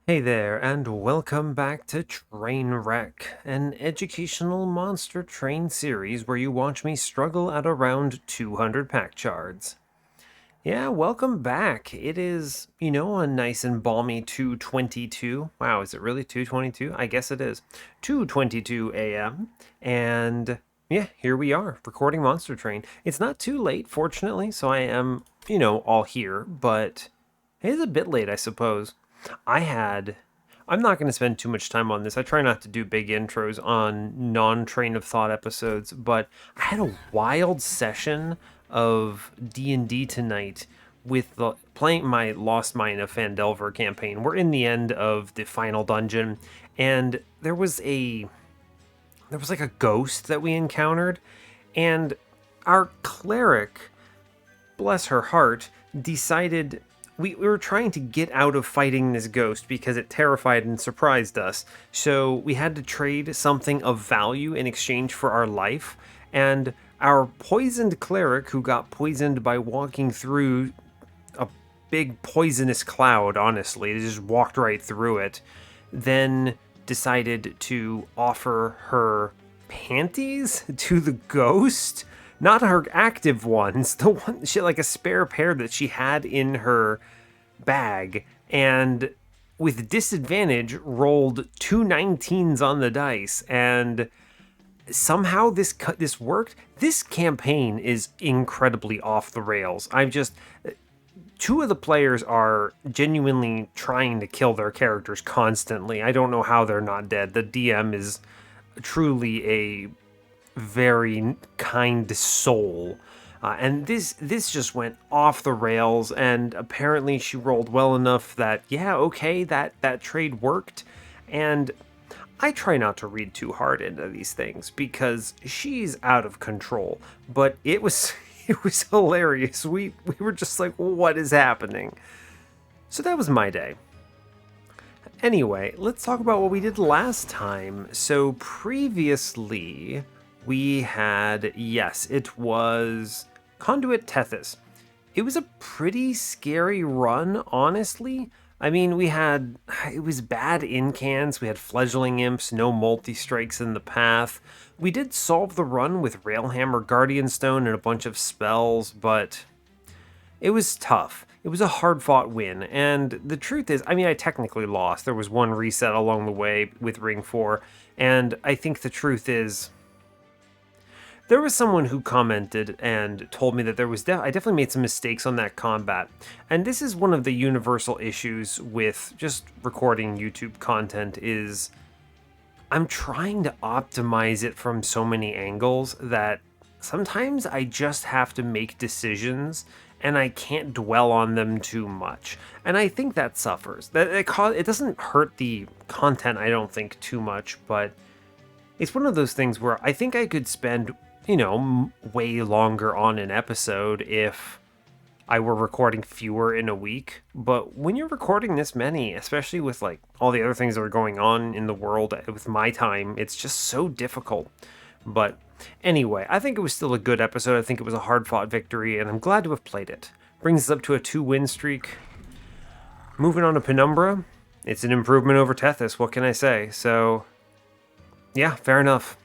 Hey there, and welcome back to Trainwreck, an educational monster train series where you watch me struggle at around 200 Pact Shards. Yeah, welcome back. It is, a nice and balmy 2:22. Wow, is it really 2:22? I guess it is. 2:22 a.m. And yeah, here we are, recording Monster Train. It's not too late, fortunately, so I am, all here, but it is a bit late, I suppose. I had I'm not going to spend too much time on this. I try not to do big intros on non-train of thought episodes, but I had a wild session of D&D tonight with playing my Lost Mine of Phandelver campaign. We're in the end of the final dungeon, and there was like a ghost that we encountered, and our cleric, bless her heart, decided we were trying to get out of fighting this ghost because it terrified and surprised us. So we had to trade something of value in exchange for our life. And our poisoned cleric, who got poisoned by walking through a big poisonous cloud, honestly, they just walked right through it, then decided to offer her panties to the ghost. Not her active ones, the one she like a spare pair that she had in her bag, and with disadvantage rolled two 19s on the dice, and somehow this worked. This campaign is incredibly off the rails. I've just Two of the players are genuinely trying to kill their characters constantly. I don't know how they're not dead. The DM is truly a very kind soul. And this just went off the rails, and apparently she rolled well enough that, yeah, okay, that trade worked. And I try not to read too hard into these things because she's out of control. But it was it was hilarious. We were just like, what is happening? So that was my day. Anyway, let's talk about what we did last time. So previously, we had, yes, it was Conduit Tethys. It was a pretty scary run, honestly. I mean, it was bad incans, we had fledgling imps, no multi-strikes in the path. We did solve the run with Railhammer, Guardian Stone, and a bunch of spells, but it was tough. It was a hard fought win, and the truth is, I mean, I technically lost. There was one reset along the way with Ring 4, and I think the truth is, there was someone who commented and told me that I definitely made some mistakes on that combat. And this is one of the universal issues with just recording YouTube content is I'm trying to optimize it from so many angles that sometimes I just have to make decisions and I can't dwell on them too much. And I think that suffers. It doesn't hurt the content, I don't think, too much, but it's one of those things where I think I could spend, way longer on an episode if I were recording fewer in a week. But when you're recording this many, especially with like all the other things that are going on in the world with my time, it's just so difficult. But anyway, I think it was still a good episode. I think it was a hard-fought victory, and I'm glad to have played it. Brings us up to a 2-win streak. Moving on to Penumbra. It's an improvement over Tethys, what can I say? So, yeah, fair enough.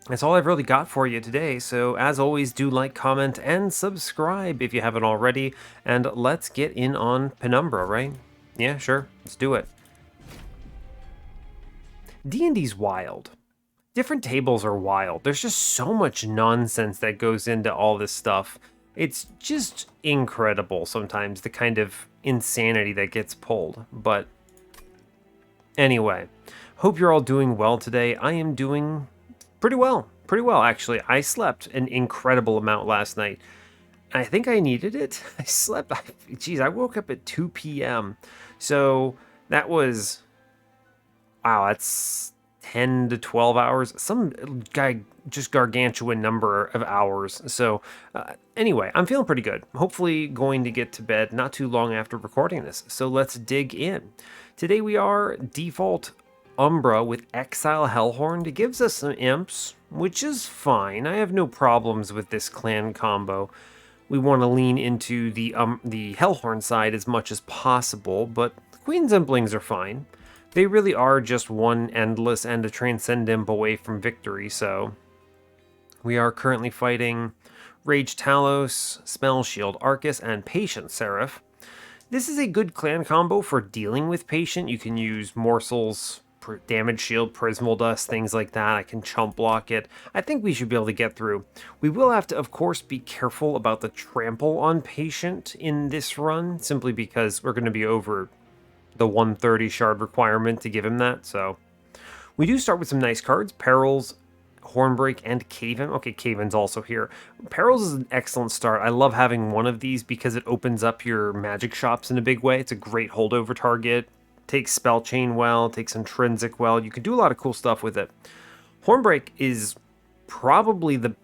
That's all I've really got for you today, so as always, do like, comment, and subscribe if you haven't already, and let's get in on Penumbra, right? Yeah, sure, let's do it. D&D's wild. Different tables are wild. There's just so much nonsense that goes into all this stuff. It's just incredible sometimes, the kind of insanity that gets pulled, but anyway, hope you're all doing well today. I am doing pretty well, actually. I slept an incredible amount last night. I think I needed it. I woke up at 2 p.m. So that was, wow, that's 10 to 12 hours. Some just gargantuan number of hours. So anyway, I'm feeling pretty good. Hopefully going to get to bed not too long after recording this. So let's dig in. Today we are default Umbra with Exile Hellhorned. It gives us some imps, which is fine. I have no problems with this clan combo. We want to lean into the Hellhorn side as much as possible, but the Queen's Implings are fine. They really are just one endless and a transcend imp away from victory, so... We are currently fighting Rage Talos, Spell Shield Arcus, and Patient Seraph. This is a good clan combo for dealing with Patient. You can use Morsels, Damage Shield, Prismal Dust, things like that. I can chump block it. I think we should be able to get through. We will have to, of course, be careful about the trample on Patient in this run, simply because we're going to be over the 130 shard requirement to give him that, so... We do start with some nice cards. Perils, Hornbreak, and Caven. Okay, Caven's also here. Perils is an excellent start. I love having one of these because it opens up your magic shops in a big way. It's a great holdover target. Takes Spell Chain well, takes Intrinsic well. You can do a lot of cool stuff with it. Hornbreak is probably the...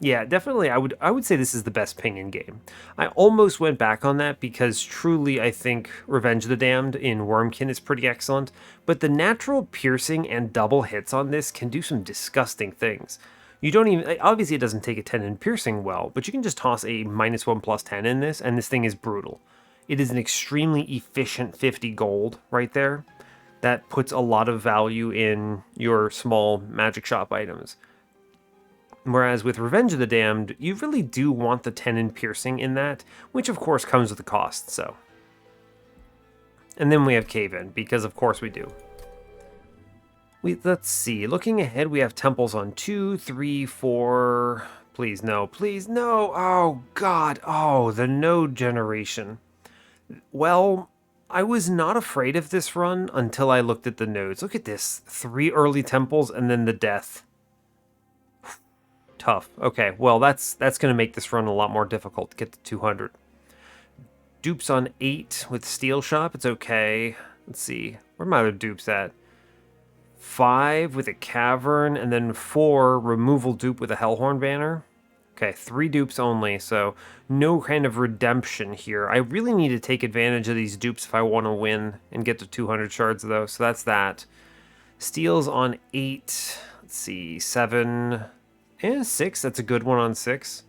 yeah, definitely. I would say this is the best ping in game. I almost went back on that because truly I think Revenge of the Damned in Wormkin is pretty excellent, but the natural piercing and double hits on this can do some disgusting things. You don't even... Obviously it doesn't take a 10 in piercing well, but you can just toss a -1/+10 in this, and this thing is brutal. It is an extremely efficient 50 gold right there. That puts a lot of value in your small magic shop items. Whereas with Revenge of the Damned, you really do want the 10 in piercing in that, which of course comes with a cost, so. And then we have Cave-In, because of course we do. Let's see, looking ahead, we have temples on 2, 3, 4... Please no, please no! Oh god, oh, the node generation. Well, I was not afraid of this run until I looked at the nodes. Look at this, 3 early temples and then the death. Tough. Okay, well, that's going to make this run a lot more difficult to get to 200. Dupes on 8 with Steel Shop. It's okay. Let's see. Where are my other dupes at? 5 with a Cavern, and then 4 removal dupe with a Hellhorned banner. Okay, 3 dupes only, so no kind of redemption here. I really need to take advantage of these dupes if I want to win and get to 200 shards, though, so that's that. Steel's on 8. Let's see, 7... 6, that's a good one on 6.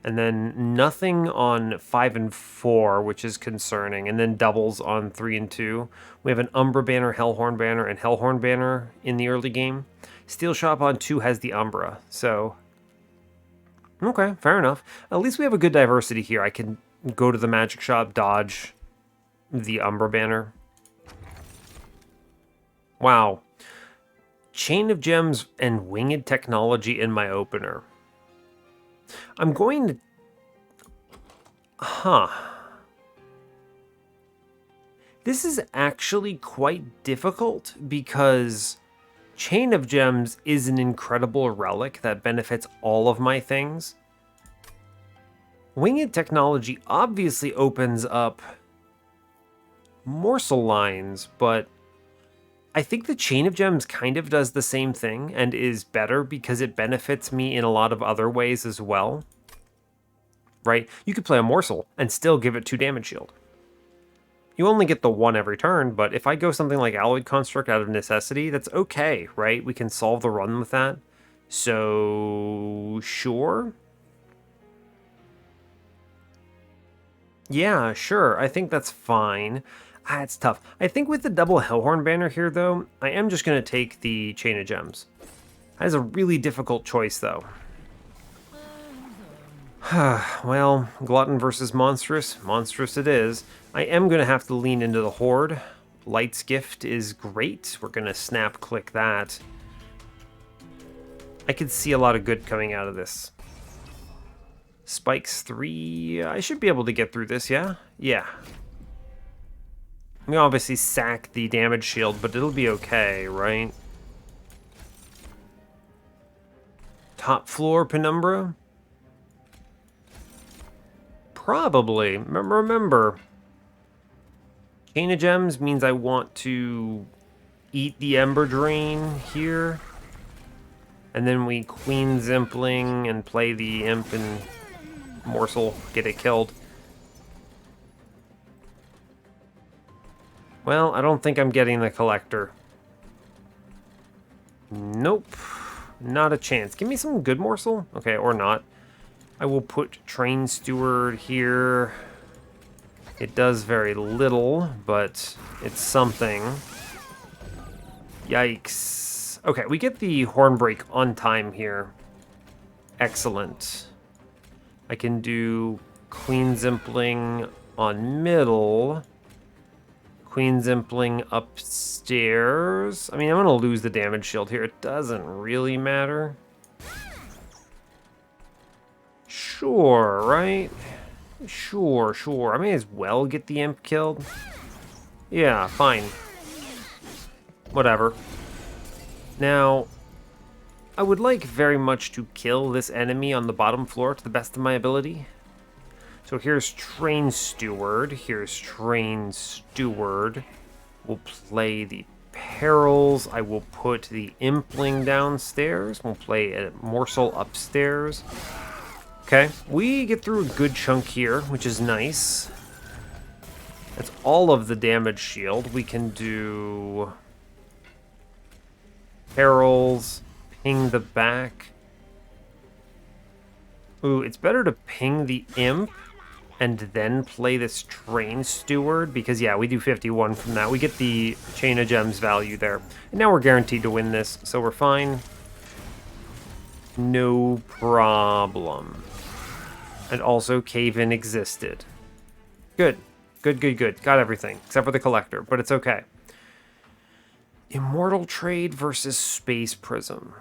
And then nothing on 5 and 4, which is concerning. And then doubles on 3 and 2. We have an Umbra banner, Hellhorned banner, and Hellhorned banner in the early game. Steel Shop on 2 has the Umbra, so... Okay, fair enough. At least we have a good diversity here. I can go to the magic shop, dodge the Umbra banner. Wow. Chain of Gems and Winged Technology in my opener. I'm going to... This is actually quite difficult because Chain of Gems is an incredible relic that benefits all of my things. Winged Technology obviously opens up morsel lines, but I think the Chain of Gems kind of does the same thing and is better because it benefits me in a lot of other ways as well. Right? You could play a morsel and still give it 2 damage shield. You only get the 1 every turn, but if I go something like Alloyed Construct out of necessity, that's okay, right? We can solve the run with that. So, sure. Yeah, sure. I think that's fine. It's tough. I think with the double Hellhorn banner here, though, I am just going to take the Chain of Gems. That is a really difficult choice, though. Well, Glutton versus Monstrous. Monstrous it is. I am going to have to lean into the Horde. Light's Gift is great. We're going to snap click that. I could see a lot of good coming out of this. Spikes 3. I should be able to get through this, yeah? Yeah. We obviously sack the damage shield, but it'll be okay, right? Top floor Penumbra? Probably. Remember, Chain of Gems means I want to eat the Ember Drain here. And then we Queen Zimpling and play the Imp and Morsel, get it killed. Well, I don't think I'm getting the Collector. Nope. Not a chance. Give me some good Morsel? Okay, or not. I will put Train Steward here. It does very little, but it's something. Yikes. Okay, we get the Hornbreak on time here. Excellent. I can do Queen Zimpling on middle. Queen Zimpling upstairs. I mean, I'm going to lose the damage shield here. It doesn't really matter. Sure, right? Sure. I may as well get the imp killed. Yeah, fine. Whatever. Now, I would like very much to kill this enemy on the bottom floor to the best of my ability. So here's Train Steward. We'll play the Perils. I will put the Impling downstairs. We'll play a Morsel upstairs. Okay, we get through a good chunk here, which is nice. That's all of the damage shield. We can do Perils, ping the back. Ooh, it's better to ping the Imp and then play this Train Steward, because yeah, we do 51 from that. We get the Chain of Gems value there. And now we're guaranteed to win this, so we're fine. No problem. And also, Cave-In existed. Good. Got everything, except for the Collector, but it's okay. Immortal Trade versus Space Prism.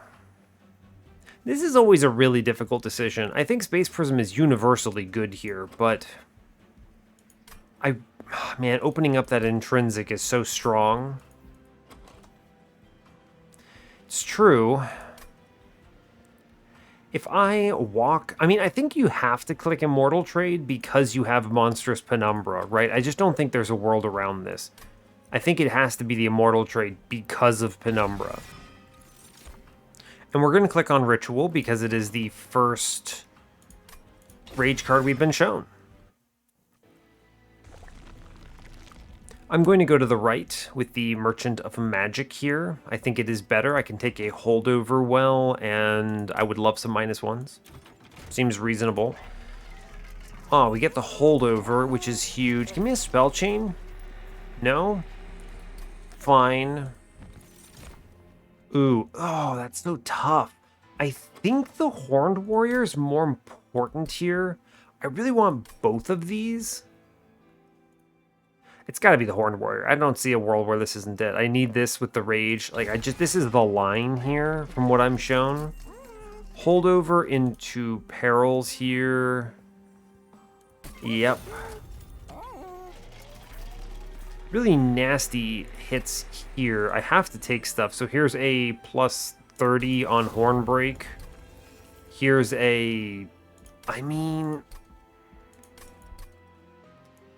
This is always a really difficult decision. I think Space Prism is universally good here, but man, opening up that intrinsic is so strong. It's true. If I walk... I mean, I think you have to click Immortal Trade because you have Monstrous Penumbra, right? I just don't think there's a world around this. I think it has to be the Immortal Trade because of Penumbra. And we're going to click on Ritual because it is the first Rage card we've been shown. I'm going to go to the right with the Merchant of Magic here. I think it is better. I can take a Holdover Well, and I would love some -1s. Seems reasonable. Oh, we get the Holdover, which is huge. Give me a Spell Chain. No? Fine. Ooh, oh, that's so tough. I think the Horned Warrior is more important here. I really want both of these. It's got to be the Horned Warrior. I don't see a world where this isn't dead. I need this with the Rage. Like, this is the line here from what I'm shown. Holdover into Perils here. Yep. Really nasty hits here. I have to take stuff. So here's a +30 on Hornbreak. Here's a... I mean...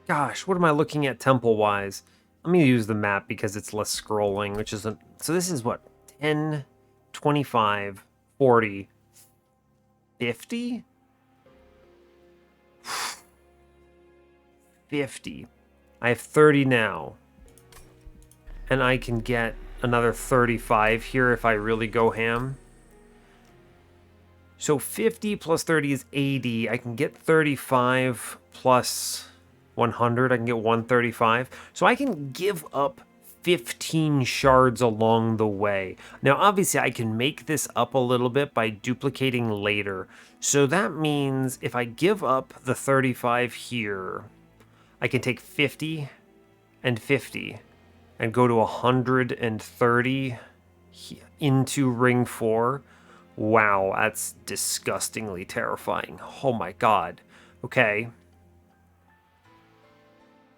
Gosh, what am I looking at temple-wise? Let me use the map because it's less scrolling, which isn't... So this is what? 10, 25, 40, 50? 50. I have 30 now. And I can get another 35 here if I really go ham. So 50 plus 30 is 80. I can get 35 plus 100. I can get 135. So I can give up 15 shards along the way. Now, obviously, I can make this up a little bit by duplicating later. So that means if I give up the 35 here, I can take 50 and 50 and go to 130 into ring 4. Wow, that's disgustingly terrifying. Oh my god. Okay.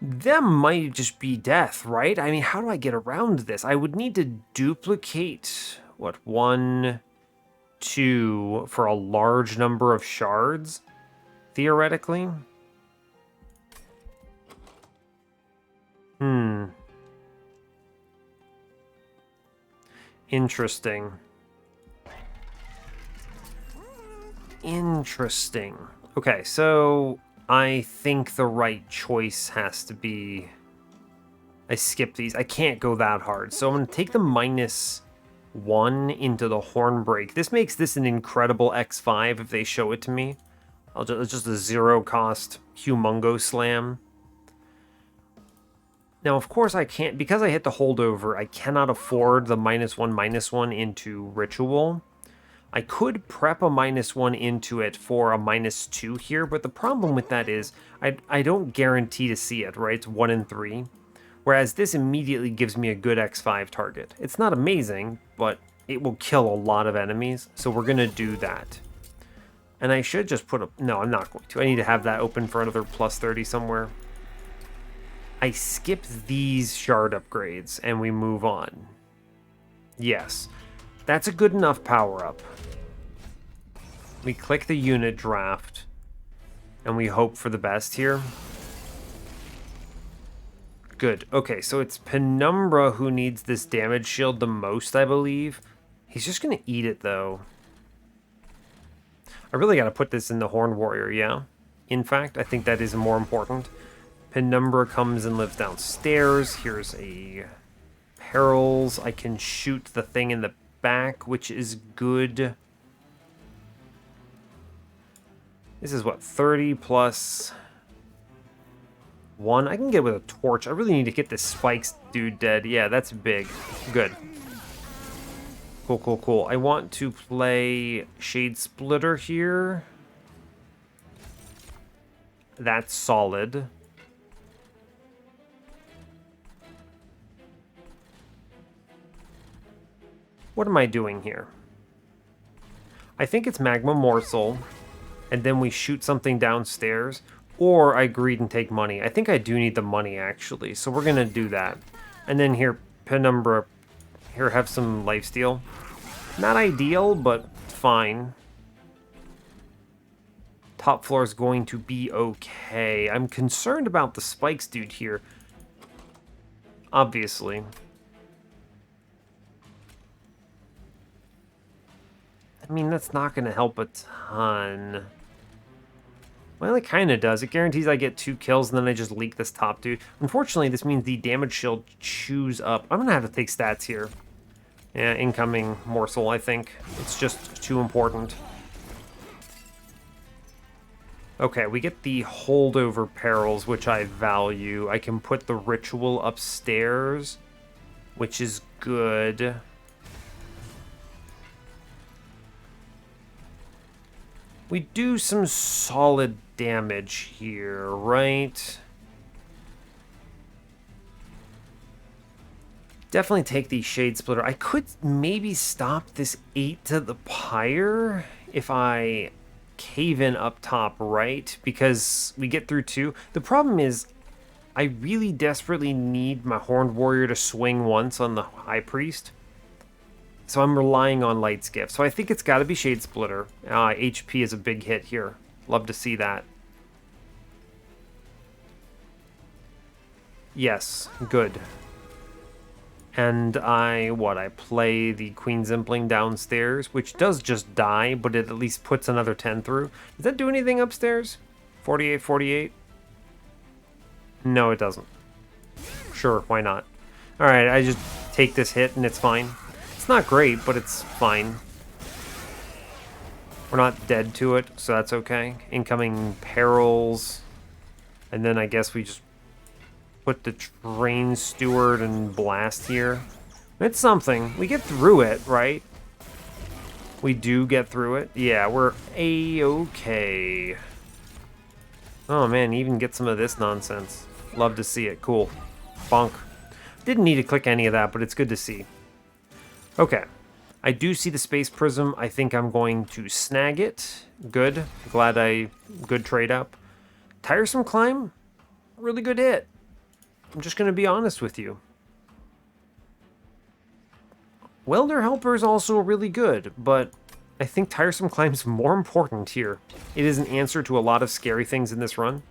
That might just be death, right? I mean, how do I get around this? I would need to duplicate, what, 1, 2 for a large number of shards, theoretically. Interesting. Okay, so I think the right choice has to be... I skip these. I can't go that hard. So I'm going to take the -1 into the Hornbreak. This makes this an incredible X5 if they show it to me. It's just a 0-cost Humongo Slam. Now, of course, I can't, because I hit the holdover, I cannot afford the -1/-1 into Ritual. I could prep a -1 into it for a -2 here, but the problem with that is I don't guarantee to see it, right? It's 1 in 3. Whereas this immediately gives me a good X5 target. It's not amazing, but it will kill a lot of enemies, so we're going to do that. And I should just put a... No, I'm not going to. I need to have that open for another +30 somewhere. I skip these shard upgrades, and we move on. Yes, that's a good enough power-up. We click the unit draft, and we hope for the best here. Good. Okay, so it's Penumbra who needs this damage shield the most, I believe. He's just going to eat it, though. I really got to put this in the Horned Warrior, yeah? In fact, I think that is more important. Penumbra comes and lives downstairs. Here's a Perils. I can shoot the thing in the back, which is good. This is what, 30 plus 1? I can get with a torch. I really need to get this Spikes dude dead. Yeah, that's big. Good. Cool, cool, cool. I want to play Shade Splitter here. That's solid. What am I doing here? I think it's Magma Morsel, and then we shoot something downstairs, or I greed and take money. I think I do need the money, actually, so we're going to do that. And then here, Penumbra, here, have some lifesteal. Not ideal, but fine. Top floor is going to be okay. I'm concerned about the Spikes dude here. Obviously. I mean, that's not going to help a ton. Well, it kind of does. It guarantees I get 2 kills, and then I just leak this top dude. Unfortunately, this means the damage shield chews up. I'm going to have to take stats here. Yeah, incoming morsel, I think. It's just too important. Okay, we get the holdover perils, which I value. I can put the ritual upstairs, which is good. We do some solid damage here, right? Definitely take the Shade Splitter. I could maybe stop this 8 to the Pyre if I cave in up top, right? Because we get through 2. The problem is I really desperately need my Horned Warrior to swing once on the High Priest. So I'm relying on Light Skiff. So I think it's got to be Shade Splitter. HP is a big hit here. Love to see that. Yes, good. And I play the Queen Zimpling downstairs, which does just die, but it at least puts another 10 through. Does that do anything upstairs? 48, 48? No, it doesn't. Sure, why not? Alright, I just take this hit and it's fine. It's not great, but it's fine. We're not dead to it, so that's okay. Incoming perils. And then I guess we just put the Train Steward and blast here. It's something. We get through it, right? We do get through it. Yeah, we're A-okay. Oh man, even get some of this nonsense. Love to see it. Cool. Bonk. Didn't need to click any of that, but it's good to see. Okay. I do see the Space Prism. I think I'm going to snag it. Good. Good trade up. Tiresome Climb? Really good hit. I'm just going to be honest with you. Welder Helper is also really good, but I think Tiresome Climb is more important here. It is an answer to a lot of scary things in this run.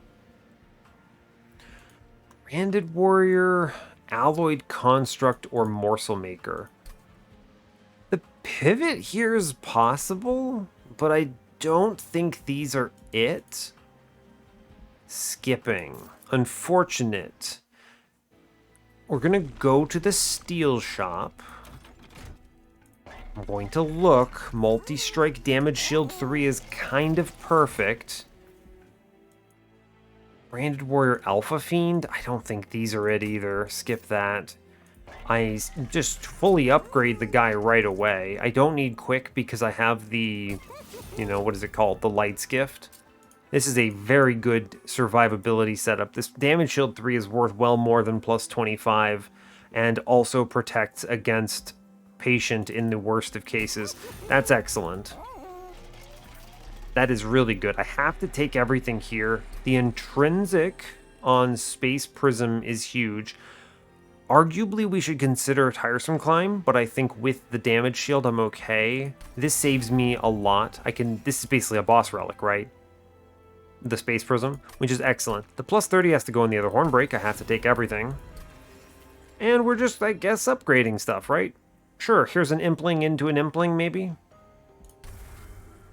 Branded Warrior, Alloyed Construct, or Morsel Maker. The pivot here is possible, but I don't think these are it. Skipping. Unfortunate. We're going to go to the steel shop. I'm going to look. Multi-strike damage shield 3 is kind of perfect. Branded Warrior Alpha Fiend? I don't think these are it either. Skip that. I just fully upgrade the guy right away. I don't need quick because I have the, you know, what is it called? The Light's Gift. This is a very good survivability setup. This damage shield 3 is worth well more than plus 25 and also protects against patient in the worst of cases. That's excellent. That is really good. I have to take everything here. The intrinsic on Space Prism is huge. Arguably, we should consider a Tiresome Climb, but I think with the damage shield, I'm okay. This saves me a lot. This is basically a boss relic, right? The Space Prism, which is excellent. The plus 30 has to go in the other Hornbreak. I have to take everything. And we're just, I guess, upgrading stuff, right? Sure, here's an Impling into an Impling, maybe?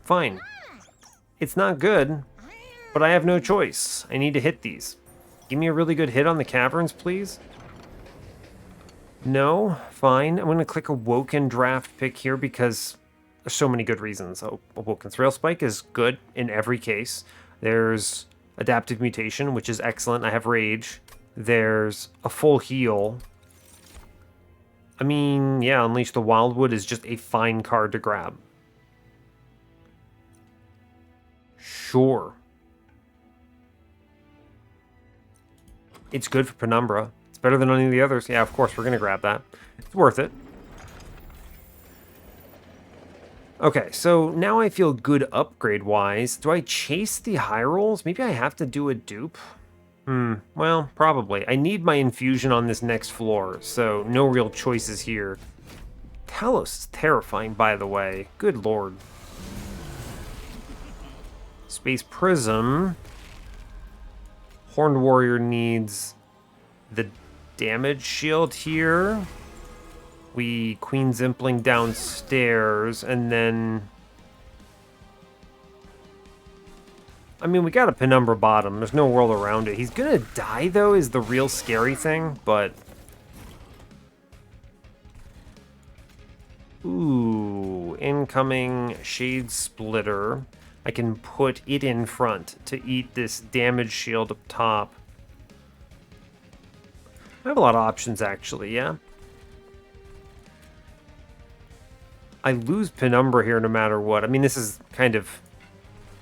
Fine. It's not good, but I have no choice. I need to hit these. Give me a really good hit on the Caverns, please. No? Fine. I'm going to click Awoken draft pick here because there's so many good reasons. Awoken's Rail Spike is good in every case. There's Adaptive Mutation, which is excellent. I have Rage. There's a full heal. I mean, yeah, Unleash the Wildwood is just a fine card to grab. Sure. It's good for Penumbra. It's better than any of the others. Yeah, of course, we're going to grab that. It's worth it. Okay, so now I feel good upgrade-wise. Do I chase the high rolls? Maybe I have to do a dupe? Well, probably. I need my infusion on this next floor, so no real choices here. Talos is terrifying, by the way. Good lord. Space Prism. Horned Warrior needs the damage shield here. We Queen Zimpling downstairs, and then... I mean, we got a Penumbra bottom. There's no world around it. He's gonna die, though, is the real scary thing, but... Ooh, incoming Shade Splitter. I can put it in front to eat this damage shield up top. I have a lot of options, actually, yeah? I lose Penumbra here no matter what. I mean, this is kind of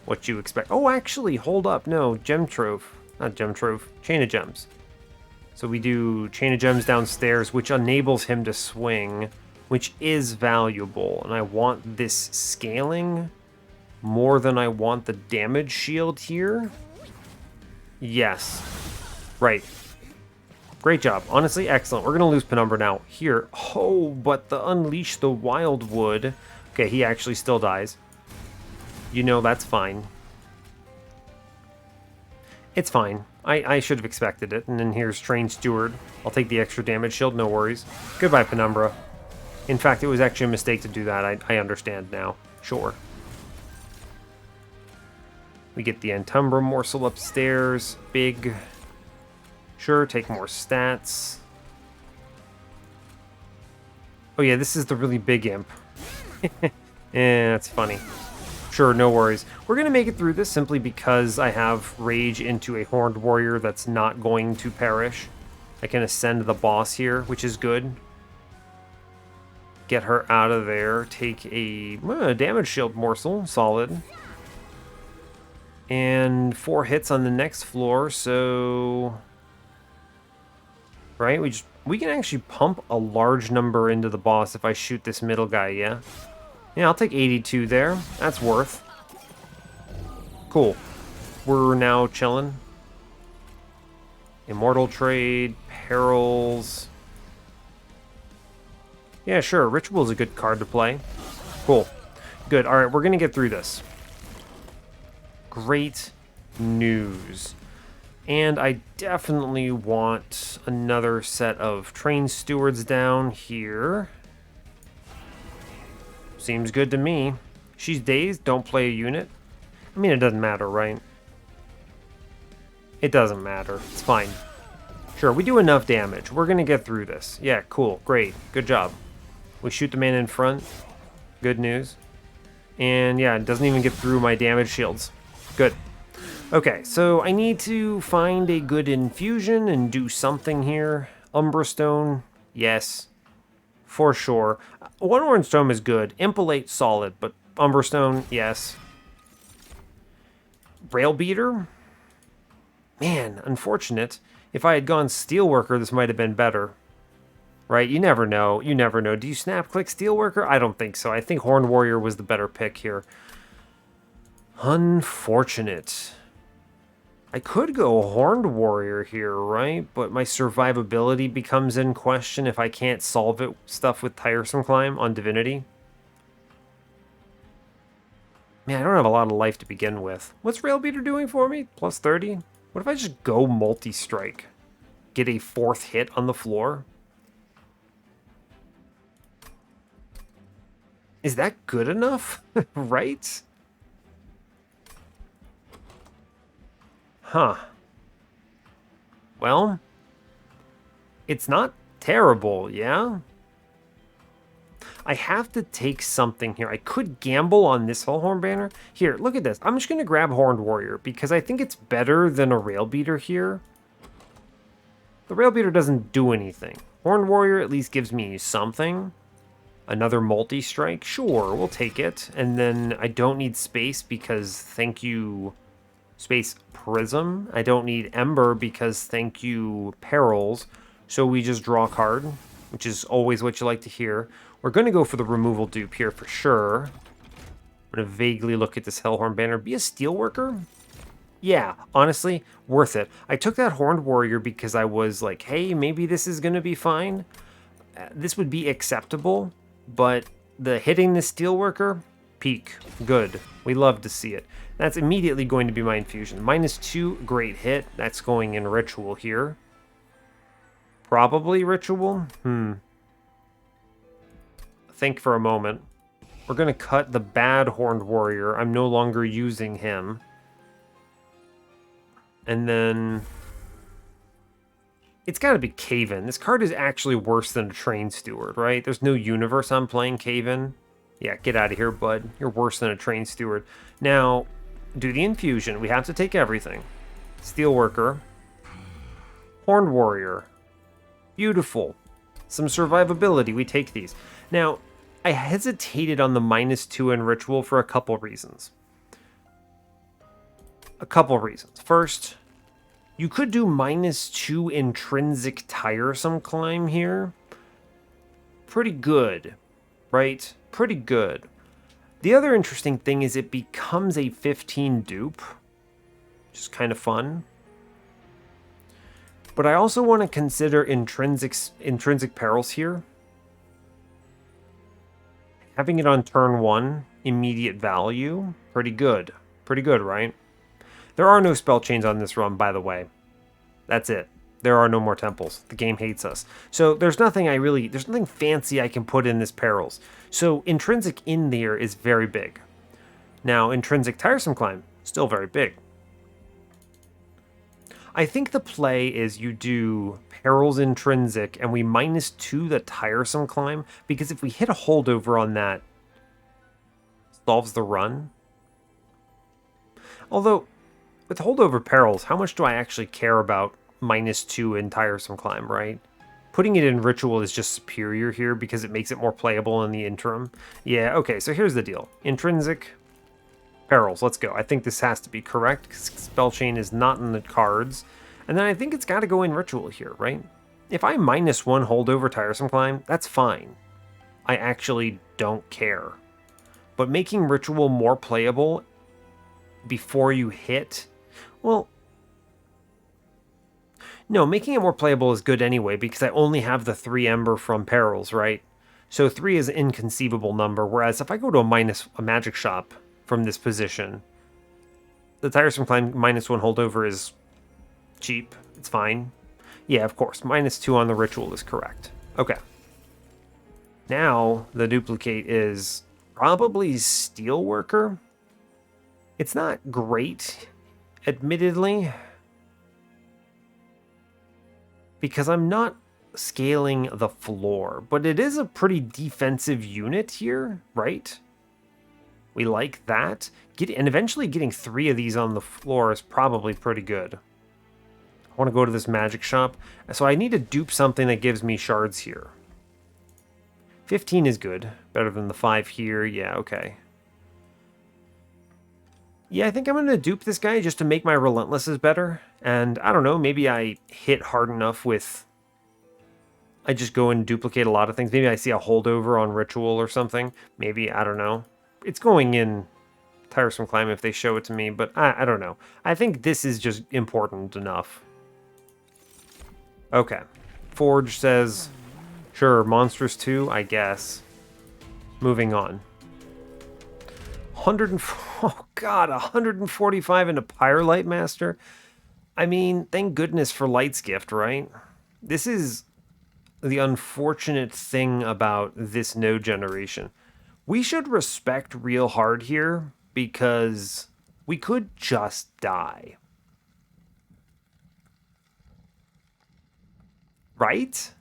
what you expect. Oh, actually, hold up. No, Gem Trove. Not Gem Trove. Chain of Gems. So we do Chain of Gems downstairs, which enables him to swing, which is valuable. And I want this scaling more than I want the damage shield here. Yes. Right. Great job. Honestly, excellent. We're going to lose Penumbra now. Here. Oh, but the Unleash the Wildwood. Okay, he actually still dies. You know, that's fine. It's fine. I should have expected it. And then here's Train Steward. I'll take the extra damage shield, no worries. Goodbye, Penumbra. In fact, it was actually a mistake to do that. I understand now. Sure. We get the Antumbra morsel upstairs. Big. Sure, take more stats. Oh yeah, this is the really big imp. That's funny. Sure, no worries. We're going to make it through this simply because I have Rage into a Horned Warrior that's not going to perish. I can ascend the boss here, which is good. Get her out of there. Take a damage shield morsel. Solid. And 4 hits on the next floor, so... Right? We can actually pump a large number into the boss if I shoot this middle guy, yeah? Yeah, I'll take 82 there. That's worth. Cool. We're now chilling. Immortal Trade, Perils. Yeah, sure. Ritual is a good card to play. Cool. Good. All right, we're going to get through this. Great news. And I definitely want another set of Train Stewards down here. Seems good to me. She's dazed, don't play a unit. I mean, it doesn't matter, right? It doesn't matter. It's fine. Sure, we do enough damage. We're going to get through this. Yeah, cool. Great. Good job. We shoot the man in front. Good news. And yeah, it doesn't even get through my damage shields. Good. Okay, so I need to find a good infusion and do something here. Umbra Stone, yes, for sure. One Orange Stone is good. Impalate, solid, but Umbra Stone, yes. Rail Beater? Man, unfortunate. If I had gone Steelworker, this might have been better. Right? You never know. You never know. Do you snap click Steelworker? I don't think so. I think Horned Warrior was the better pick here. Unfortunate. I could go Horned Warrior here, right? But my survivability becomes in question if I can't solve it stuff with Tiresome Climb on Divinity. Man, I don't have a lot of life to begin with. What's Railbeater doing for me? Plus 30? What if I just go multi-strike? Get a 4th hit on the floor? Is that good enough? Right? Huh. Well, it's not terrible, yeah? I have to take something here. I could gamble on this Hellhorned banner. Here, look at this. I'm just going to grab Horned Warrior because I think it's better than a Rail Beater here. The Rail Beater doesn't do anything. Horned Warrior at least gives me something. Another multi-strike? Sure, we'll take it. And then I don't need space because thank you, Space Prism. I don't need Ember because thank you, Perils. So we just draw a card, which is always what you like to hear. We're going to go for the removal dupe here for sure. I'm going to vaguely look at this Hellhorned banner. Be a Steelworker? Yeah, honestly, worth it. I took that Horned Warrior because I was like, hey, maybe this is going to be fine. This would be acceptable, but the hitting the Steelworker, peak. Good. We love to see it. That's immediately going to be my infusion. -2, great hit. That's going in Ritual here. Probably Ritual? Think for a moment. We're going to cut the bad Horned Warrior. I'm no longer using him. And then... it's got to be Cave-In. This card is actually worse than a Train Steward, right? There's no universe I'm playing Cave-In. Yeah, get out of here, bud. You're worse than a Train Steward. Now, do the infusion. We have to take everything. Steelworker. Horned Warrior. Beautiful. Some survivability. We take these. Now, I hesitated on the -2 in Ritual for a couple reasons. First, you could do -2 intrinsic Tiresome Climb here. Pretty good, right? Pretty good. The other interesting thing is it becomes a 15 dupe, which is kind of fun. But I also want to consider intrinsic perils here. Having it on turn 1, immediate value, pretty good. Pretty good, right? There are no spell chains on this run, by the way. That's it. There are no more temples. The game hates us. So there's nothing there's nothing fancy I can put in this perils. So intrinsic in there is very big. Now, intrinsic Tiresome Climb, still very big. I think the play is you do Perils Intrinsic and we -2 the Tiresome Climb, because if we hit a holdover on that, solves the run. Although, with holdover Perils, how much do I actually care about -2 in Tiresome Climb, right? Putting it in Ritual is just superior here because it makes it more playable in the interim. Yeah, okay, so here's the deal. Intrinsic Perils, let's go. I think this has to be correct, because Spell Chain is not in the cards. And then I think it's got to go in Ritual here, right? If I -1 holdover Tiresome Climb, that's fine. I actually don't care. But making Ritual more playable before you hit, well, no, making it more playable is good anyway, because I only have the 3 Ember from Perils, right? So 3 is an inconceivable number, whereas if I go to a Magic Shop from this position, the Tiresome Climb -1 holdover is cheap. It's fine. Yeah, of course. -2 on the Ritual is correct. Okay. Now, the duplicate is probably Steelworker. It's not great, admittedly, because I'm not scaling the floor, but it is a pretty defensive unit here, right? We like that. And eventually getting 3 of these on the floor is probably pretty good. I want to go to this magic shop. So I need to dupe something that gives me shards here. 15 is good. Better than the 5 here. Yeah, okay. Yeah, I think I'm going to dupe this guy just to make my relentlesses better. And I don't know, maybe I hit hard enough with... I just go and duplicate a lot of things. Maybe I see a holdover on ritual or something. Maybe, I don't know. It's going in Tiresome Climb if they show it to me, but I don't know. I think this is just important enough. Okay. Forge says, sure, Monstrous 2, I guess. Moving on. 145 into Pyrelight Master. I mean, thank goodness for Light's Gift, right? This is the unfortunate thing about this node generation. We should respect real hard here because we could just die. Right?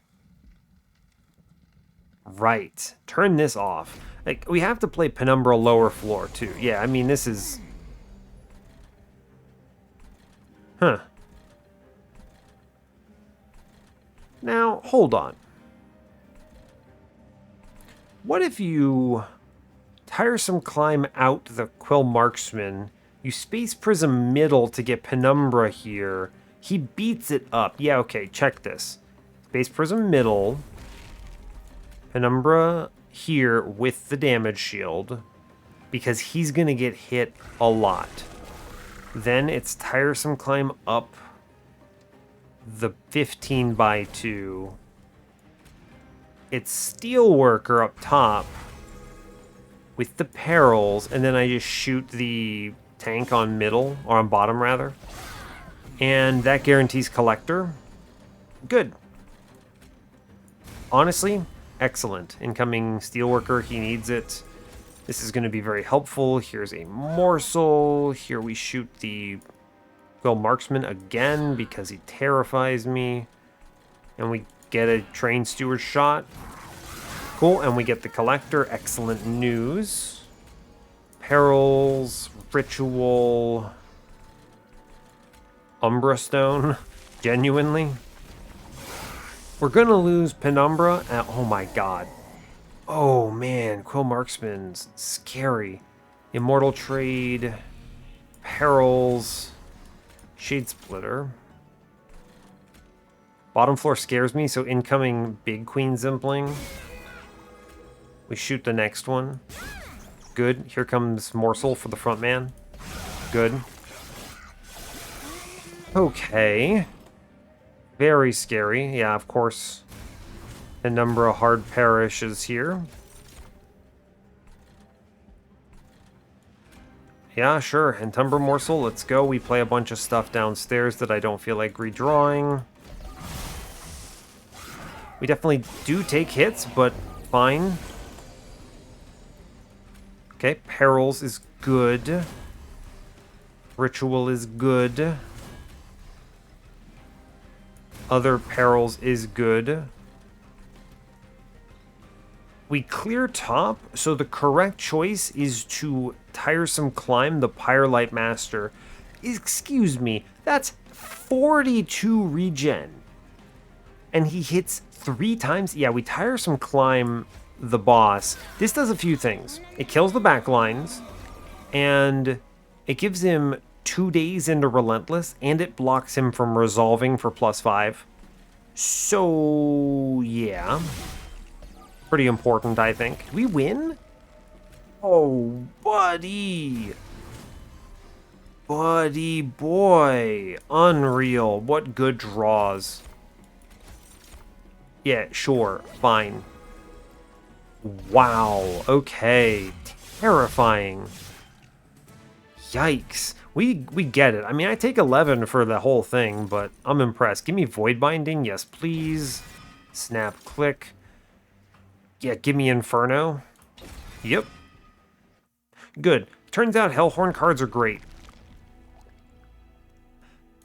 Right. Turn this off. Like, we have to play Penumbra lower floor, too. Yeah, I mean, this is... Huh. Now, hold on. What if you Tiresome Climb out the Quill Marksman, you Space Prism middle to get Penumbra here, he beats it up. Yeah, okay, check this. Space Prism middle, Penumbra here with the damage shield, because he's going to get hit a lot. Then it's Tiresome Climb up the 15 by 2. It's Steelworker up top with the perils, and then I just shoot the tank on middle, or on bottom rather. And that guarantees Collector. Good. Honestly, excellent. Incoming Steelworker, he needs it. This is going to be very helpful. Here's a morsel. Here we shoot the Quill Marksman again because he terrifies me. And we get a Train Steward shot. Cool, and we get the Collector. Excellent news. Perils, Ritual, Umbra Stone. Genuinely. We're going to lose Penumbra. Oh my god. Oh man, Quill Marksman's scary. Immortal Trade, Perils, Shade Splitter. Bottom floor scares me, so incoming Big Queen Zimpling. We shoot the next one. Good. Here comes Morsel for the front man. Good. Okay. Very scary. Yeah, of course. Penumbra Hard Parish is here. Yeah, sure. And Tumbra Morsel, let's go. We play a bunch of stuff downstairs that I don't feel like redrawing. We definitely do take hits, but fine. Okay, Perils is good. Ritual is good. Other Perils is good. We clear top, so the correct choice is to Tiresome Climb the Pyrelight Master. Excuse me, that's 42 regen. And he hits 3 times? Yeah, we Tiresome Climb the boss. This does a few things. It kills the backlines, and it gives him 2 days into Relentless, and it blocks him from resolving for +5. So, yeah. Pretty important, I think. Did we win? Oh, buddy. Buddy boy. Unreal. What good draws. Yeah, sure. Fine. Wow. Okay. Terrifying. Yikes. We get it. I mean, I take 11 for the whole thing, but I'm impressed. Give me Void Binding. Yes, please. Snap, click. Yeah, give me Inferno. Yep. Good. Turns out Hellhorned cards are great.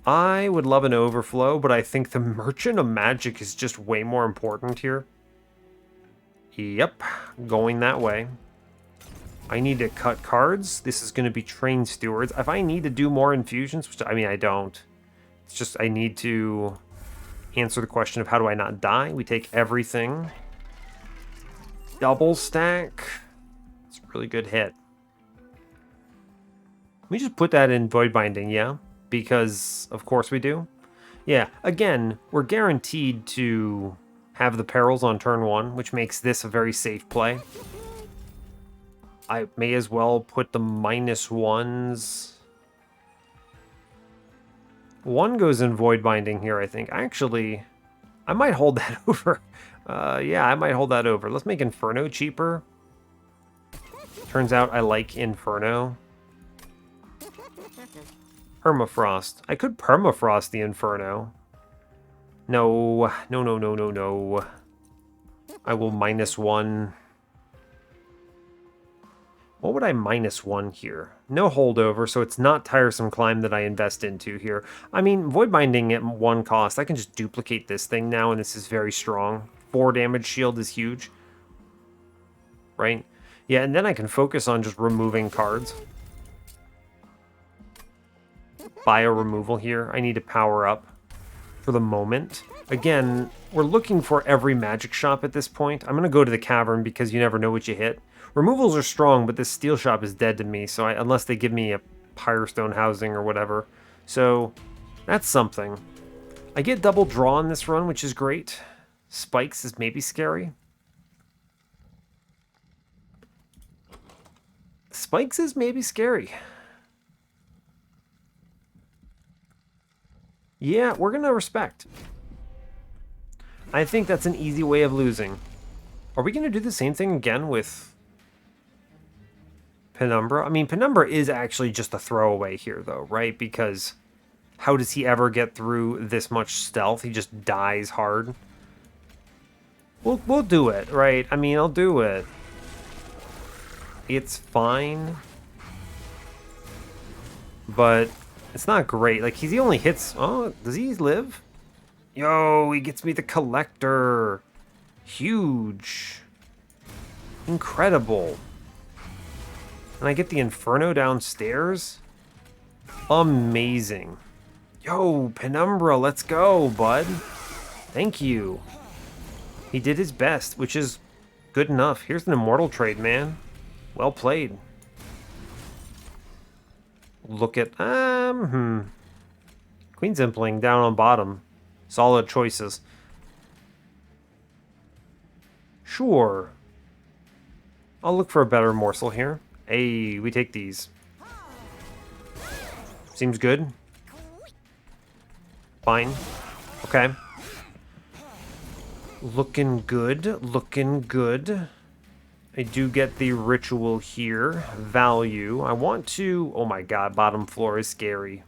I would love an Overflow, but I think the Merchant of Magic is just way more important here. Yep. Going that way. I need to cut cards. This is going to be Train Stewards. If I need to do more infusions, which I mean, I don't. It's just I need to answer the question of how do I not die. We take everything. Double stack. It's a really good hit. We just put that in Void Binding, yeah? Because, of course we do. Yeah, again, we're guaranteed to have the perils on turn 1, which makes this a very safe play. I may as well put the -1s. One goes in Void Binding here, I think. Actually, I might hold that over. Yeah, I might hold that over. Let's make Inferno cheaper. Turns out I like Inferno. Permafrost. I could Permafrost the Inferno. No. No, no, no, no, no. I will -1. What would I -1 here? No holdover, so it's not Tiresome Climb that I invest into here. I mean, Void Binding at 1 cost, I can just duplicate this thing now, and this is very strong. 4 damage shield is huge. Right? Yeah, and then I can focus on just removing cards. Bio removal here. I need to power up for the moment. Again, we're looking for every magic shop at this point. I'm going to go to the cavern because you never know what you hit. Removals are strong, but this steel shop is dead to me, so unless they give me a Pyrestone housing or whatever. So, that's something. I get double draw in this run, which is great. Spikes is maybe scary. Spikes is maybe scary. Yeah, we're going to respect. I think that's an easy way of losing. Are we going to do the same thing again with Penumbra? I mean, Penumbra is actually just a throwaway here, though, right? Because how does he ever get through this much stealth? He just dies hard. We'll do it, right? I mean, I'll do it. It's fine. But it's not great. Like, he only hits... Oh, does he live? Yo, he gets me the Collector. Huge. Incredible. And I get the Inferno downstairs? Amazing. Yo, Penumbra, let's go, bud. Thank you. He did his best, which is good enough. Here's an Immortal trade, man. Well played. Look at... Queen's Impling down on bottom. Solid choices. Sure. I'll look for a better morsel here. Hey, we take these. Seems good. Fine. Okay. Looking good. Looking good. I do get the ritual here. Value. I want to... Oh my god, bottom floor is scary.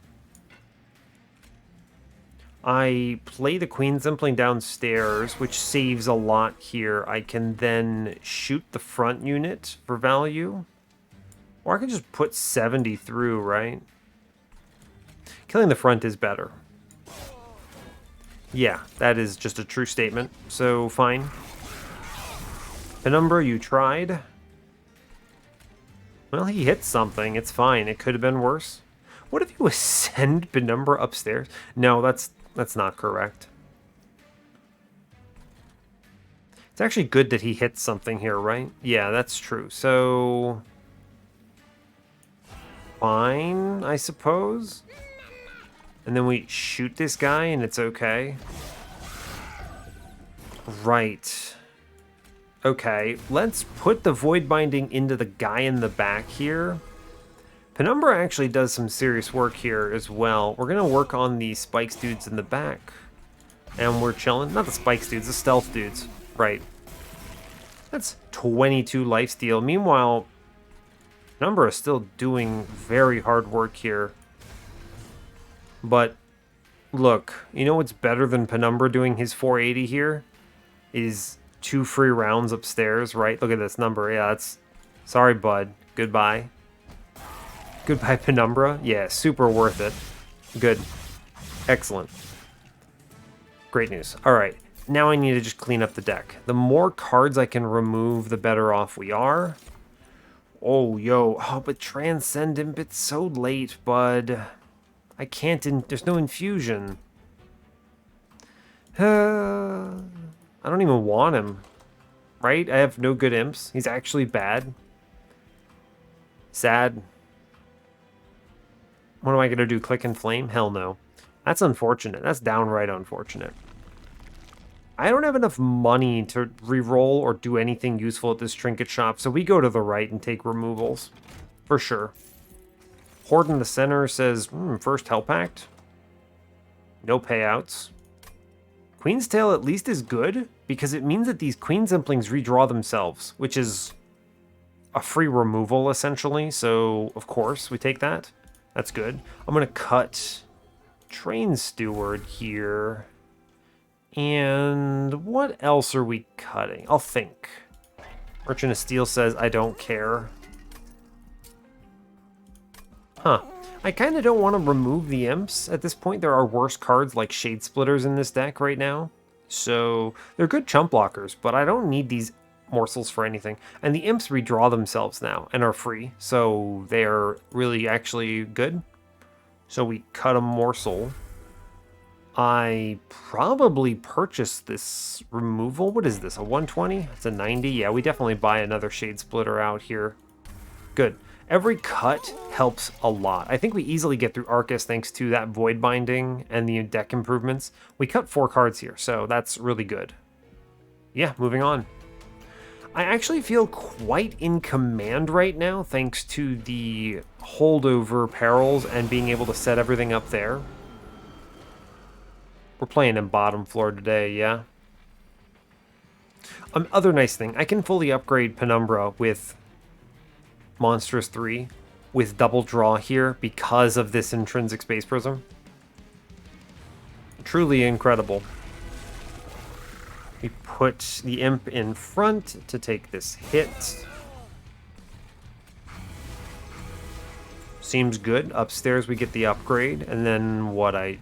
I play the Queen's Impling downstairs, which saves a lot here. I can then shoot the front unit for value. Or I can just put 70 through, right? Killing the front is better. Yeah, that is just a true statement. So, fine. Penumbra, you tried. Well, he hit something. It's fine. It could have been worse. What if you ascend Penumbra upstairs? No, that's not correct. It's actually good that he hits something here, right? Yeah, that's true. So... fine, I suppose. And then we shoot this guy and it's okay. Right. Okay, let's put the Void Binding into the guy in the back here. Penumbra actually does some serious work here as well. We're going to work on the Spikes dudes in the back. And we're chilling. Not the Spikes dudes, the Stealth dudes. Right. That's 22 lifesteal. Meanwhile, Penumbra is still doing very hard work here. But, look, you know what's better than Penumbra doing his 480 here? Is 2 free rounds upstairs, right? Look at this number. Yeah, that's... Sorry, bud. Goodbye. Goodbye, Penumbra. Yeah, super worth it. Good. Excellent. Great news. All right. Now I need to just clean up the deck. The more cards I can remove, the better off we are. Oh, yo. Oh, but Transcendent, it's so late, bud. I can't, there's no infusion. I don't even want him. Right? I have no good imps. He's actually bad. Sad. What am I going to do? Click and flame? Hell no. That's unfortunate. That's downright unfortunate. I don't have enough money to re-roll or do anything useful at this trinket shop, so we go to the right and take removals. For sure. Horde in the center says, first Hell Pact. No payouts. Queen's Tail at least is good, because it means that these Queen Zimplings redraw themselves, which is a free removal, essentially, so of course we take that. That's good. I'm going to cut Train Steward here. And what else are we cutting? I'll think. Merchant of Steel says, I don't care. Huh. I kind of don't want to remove the imps. At this point, there are worse cards like Shade Splitters in this deck right now. So they're good chump blockers, but I don't need these morsels for anything. And the imps redraw themselves now and are free. So they're really actually good. So we cut a morsel. I probably purchased this removal. What is this, a 120? It's a 90? Yeah, we definitely buy another Shade Splitter out here. Good. Every cut helps a lot. I think we easily get through Arcus thanks to that Void Binding and the deck improvements. We cut 4 cards here, so that's really good. Yeah, moving on. I actually feel quite in command right now thanks to the holdover perils and being able to set everything up there. We're playing in bottom floor today, yeah? Other nice thing, I can fully upgrade Penumbra with Monstrous 3 with double draw here because of this intrinsic space prism. Truly incredible. We put the imp in front to take this hit. Seems good. Upstairs we get the upgrade, and then what, I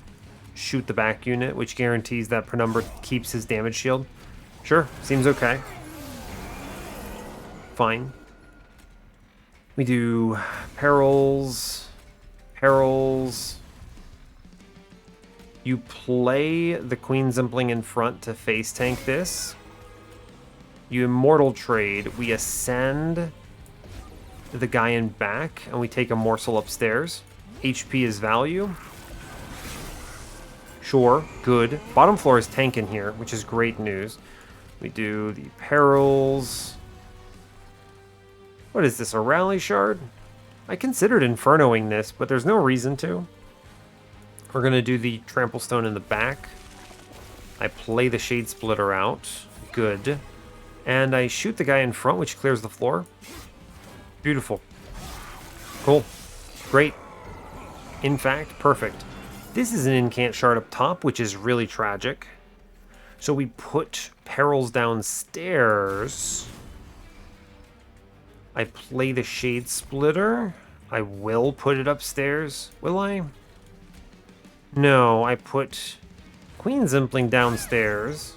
shoot the back unit, which guarantees that Penumbra keeps his damage shield. Sure, seems okay. Fine. We do perils, perils. You play the Queen Zimpling in front to face tank this. You immortal trade. We ascend the guy in back, and we take a morsel upstairs. HP is value. Sure, good. Bottom floor is tanking here, which is great news. We do the perils. What is this, a rally shard? I considered infernoing this, but there's no reason to. We're going to do the trample stone in the back. I play the Shade Splitter out. Good. And I shoot the guy in front, which clears the floor. Beautiful. Cool. Great. In fact, perfect. This is an incant shard up top, which is really tragic. So we put perils downstairs. I play the Shade Splitter. I will put it upstairs. Will I? No, I put Queen Zimpling downstairs.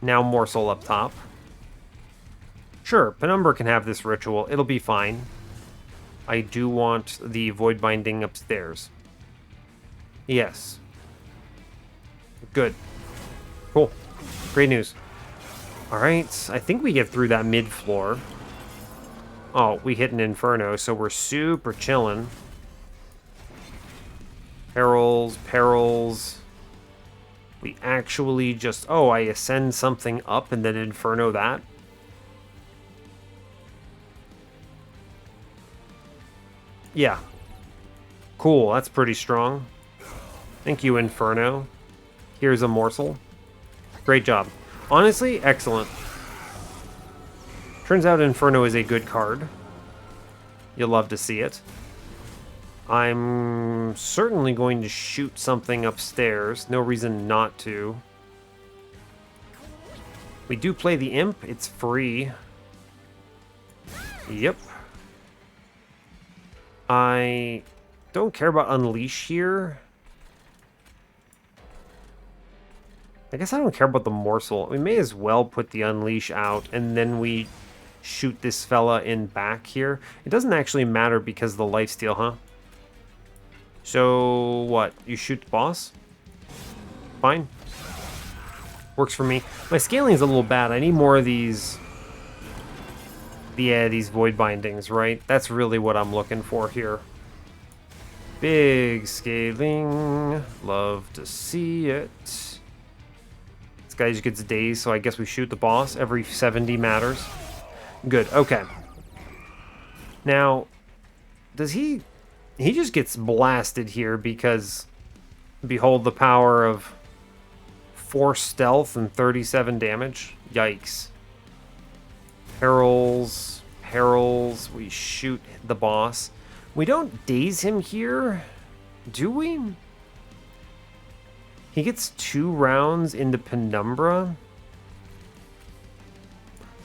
Now Morsel up top. Sure, Penumbra can have this ritual. It'll be fine. I do want the Void Binding upstairs. Yes. Good. Cool. Great news. Alright, I think we get through that mid-floor. Oh, we hit an Inferno, so we're super chillin'. Perils, perils. We actually just... Oh, I ascend something up and then Inferno that. Yeah. Cool, that's pretty strong. Thank you, Inferno. Here's a morsel. Great job. Honestly, excellent. Turns out Inferno is a good card. You'll love to see it. I'm certainly going to shoot something upstairs. No reason not to. We do play the Imp. It's free. Yep. I don't care about Unleash here. I guess I don't care about the Morsel. We may as well put the Unleash out, and then we shoot this fella in back here. It doesn't actually matter because of the lifesteal, huh? So, what? You shoot the boss? Fine. Works for me. My scaling is a little bad. I need more of these... Yeah, these void bindings, right? That's really what I'm looking for here. Big scaling. Love to see it. This guy just gets dazed, so I guess we shoot the boss. Every 70 matters. Good, okay. Now, does he... He just gets blasted here because... Behold the power of 4 stealth and 37 damage. Yikes. Perils, we shoot the boss. We don't daze him here, do we? He gets 2 rounds into Penumbra.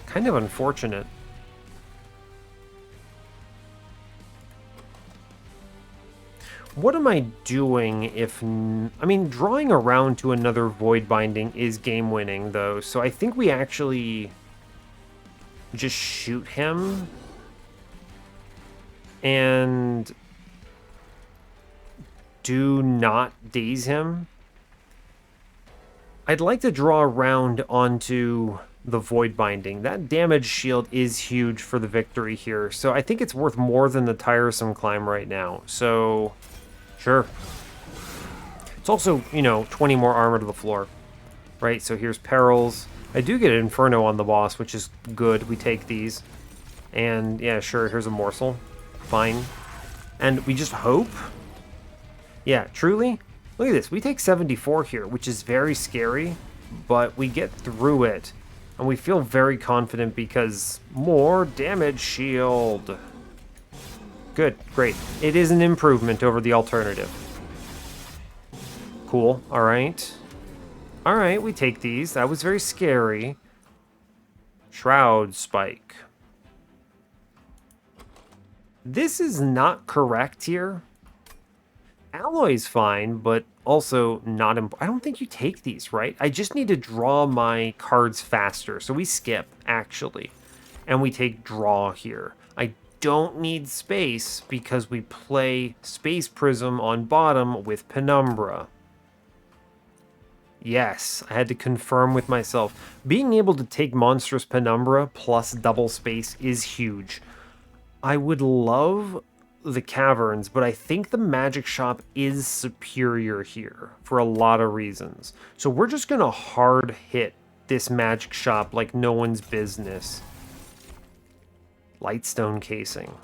Kind of unfortunate. What am I doing if... I mean, drawing around to another Void Binding is game-winning, though, so I think we actually... just shoot him and do not daze him. I'd like to draw around onto the Void Binding. That damage shield is huge for the victory here, so I think it's worth more than the tiresome climb right now. So, sure. It's also, you know, 20 more armor to the floor, right? So here's Perils. I do get an Inferno on the boss, which is good. We take these. And, yeah, sure, here's a morsel. Fine. And we just hope. Yeah, truly. Look at this. We take 74 here, which is very scary. But we get through it. And we feel very confident because more damage shield. Good, great. It is an improvement over the alternative. Cool, alright. Alright, we take these. That was very scary. Shroud Spike. This is not correct here. Alloy's fine, but also not... I don't think you take these, right? I just need to draw my cards faster. So we skip, actually. And we take draw here. I don't need space because we play Space Prism on bottom with Penumbra. Yes, I had to confirm with myself. Being able to take Monstrous Penumbra plus double space is huge. I would love the Caverns, but I think the Magic Shop is superior here for a lot of reasons. So we're just going to hard hit this Magic Shop like no one's business. Lightstone Casing.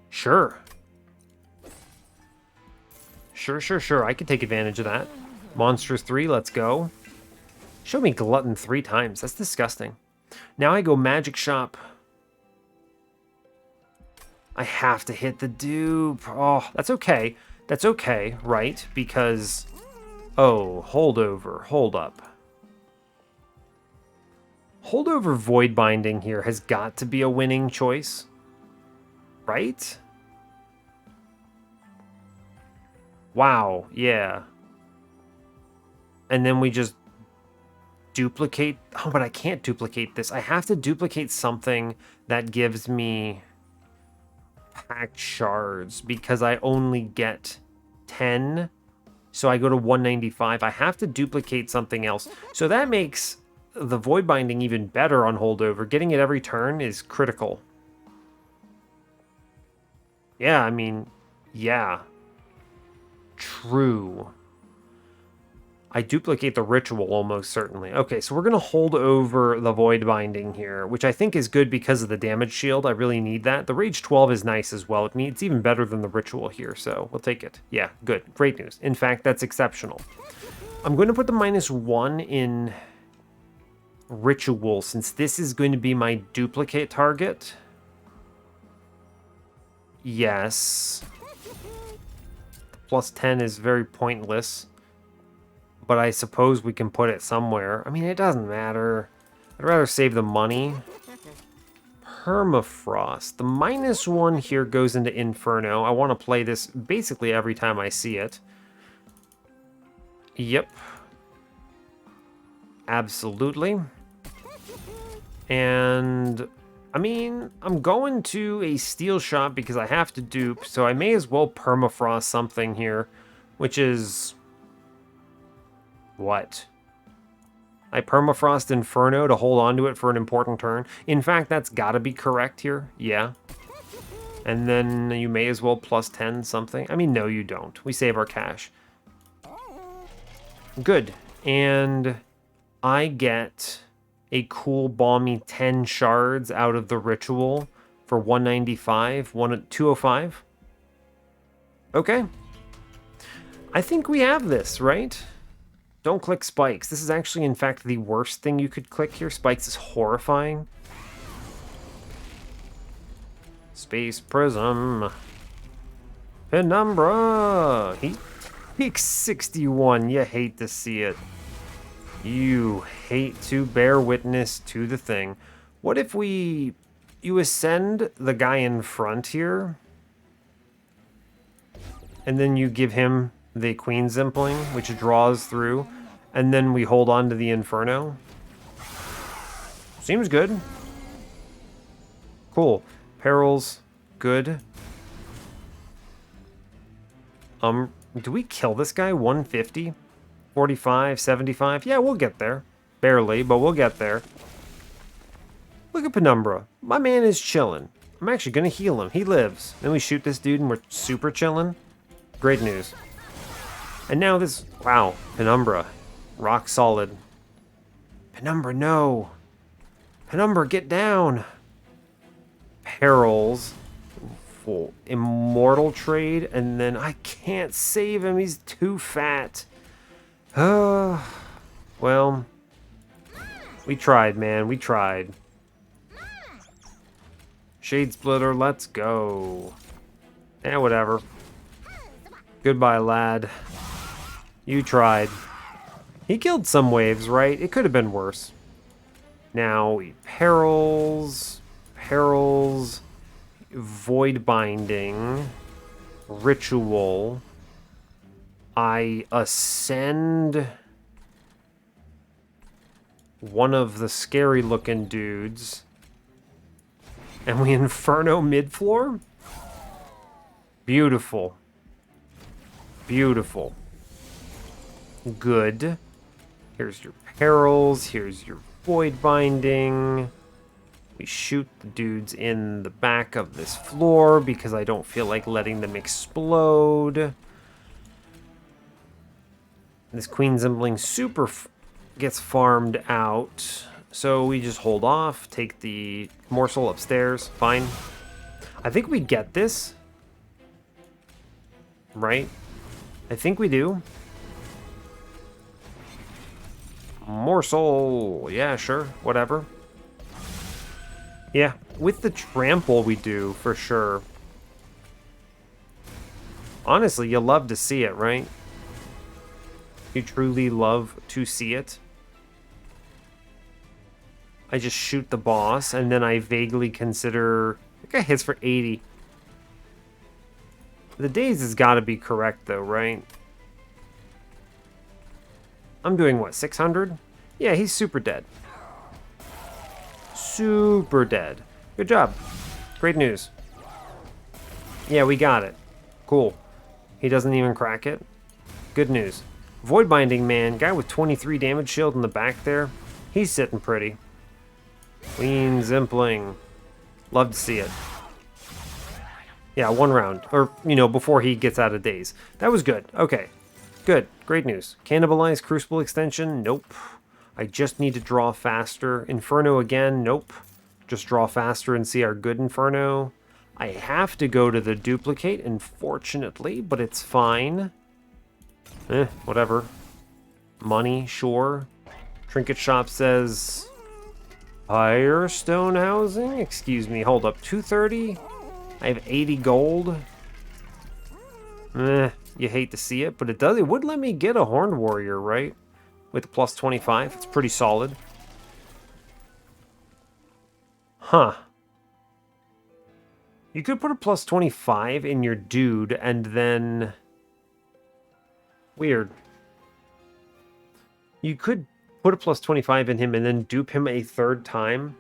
Sure. Sure. I could take advantage of that. Monsters 3, let's go. Show me Glutton 3 times. That's disgusting. Now I go Magic Shop. I have to hit the dupe. Oh, that's okay. That's okay, right? Because... Oh, Holdover. Hold up. Holdover Void Binding here has got to be a winning choice. Right? Wow, yeah. And then we just duplicate... Oh, but I can't duplicate this. I have to duplicate something that gives me Pact Shards because I only get 10. So I go to 195. I have to duplicate something else. So that makes the Void Binding even better on Holdover. Getting it every turn is critical. Yeah, I mean, yeah. True. I duplicate the ritual almost certainly. Okay, so we're going to hold over the Void Binding here, which I think is good because of the damage shield. I really need that. The Rage 12 is nice as well. It's even better than the ritual here, so we'll take it. Yeah, good. Great news. In fact, that's exceptional. I'm going to put the -1 in ritual since this is going to be my duplicate target. Yes. +10 is very pointless. But I suppose we can put it somewhere. I mean, it doesn't matter. I'd rather save the money. Permafrost. The -1 here goes into Inferno. I want to play this basically every time I see it. Yep. Absolutely. And I mean, I'm going to a steel shot because I have to dupe, so I may as well permafrost something here, which is what? I permafrost Inferno to hold on to it for an important turn. In fact, that's gotta be correct here. Yeah. And then you may as well plus 10 something. I mean, no, you don't. We save our cash. Good. And I get a cool, balmy 10 shards out of the ritual for 195, 205. Okay. I think we have this, right? Don't click spikes. This is actually, in fact, the worst thing you could click here. Spikes is horrifying. Space Prism. Penumbra. He peaks 61. You hate to see it. You hate to bear witness to the thing. What if you ascend the guy in front here, and then you give him the Queen Zimpling, which draws through, and then we hold on to the Inferno? Seems good. Cool. Perils, good. Do we kill this guy? 150? 45, 75? Yeah, we'll get there. Barely, but we'll get there. Look at Penumbra. My man is chilling. I'm actually gonna heal him. He lives. Then we shoot this dude and we're super chilling. Great news. And now this... Wow. Penumbra. Rock solid. Penumbra, no. Penumbra, get down. Perils. Full immortal trade. And then I can't save him. He's too fat. Well. We tried, man. We tried. Shade Splitter, let's go. Eh, whatever. Goodbye, lad. You tried. He killed some waves, right? It could have been worse. Now, Perils, Void Binding, Ritual. I ascend one of the scary-looking dudes. And we Inferno mid-floor? Beautiful. Beautiful. Good. Here's your Perils. Here's your Void Binding. We shoot the dudes in the back of this floor because I don't feel like letting them explode. This Queen Zimpling super gets farmed out. So we just hold off, take the morsel upstairs. Fine. I think we get this. Right? I think we do. Morsel. Yeah, sure. Whatever. Yeah, with the trample we do, for sure. Honestly, you love to see it, right? You truly love to see it. I just shoot the boss, and then I vaguely consider... I think I hits for 80. The daze has got to be correct, though, right? I'm doing, what, 600? Yeah, he's super dead. Super dead. Good job. Great news. Yeah, we got it. Cool. He doesn't even crack it. Good news. Void Binding, man. Guy with 23 damage shield in the back there. He's sitting pretty. Queen Zimpling. Love to see it. Yeah, one round. Or, you know, before he gets out of daze. That was good. Okay. Good. Great news. Cannibalize Crucible Extension? Nope. I just need to draw faster. Inferno again? Nope. Just draw faster and see our good Inferno. I have to go to the duplicate, unfortunately, but it's fine. Whatever. Money, sure. Trinket Shop says... Firestone housing? Excuse me, hold up. 230? I have 80 gold. You hate to see it, but it does. It would let me get a Horned Warrior, right? With plus 25. It's pretty solid. Huh. You could put a plus 25 in your dude and then... Weird. You could put a plus 25 in him and then dupe him a third time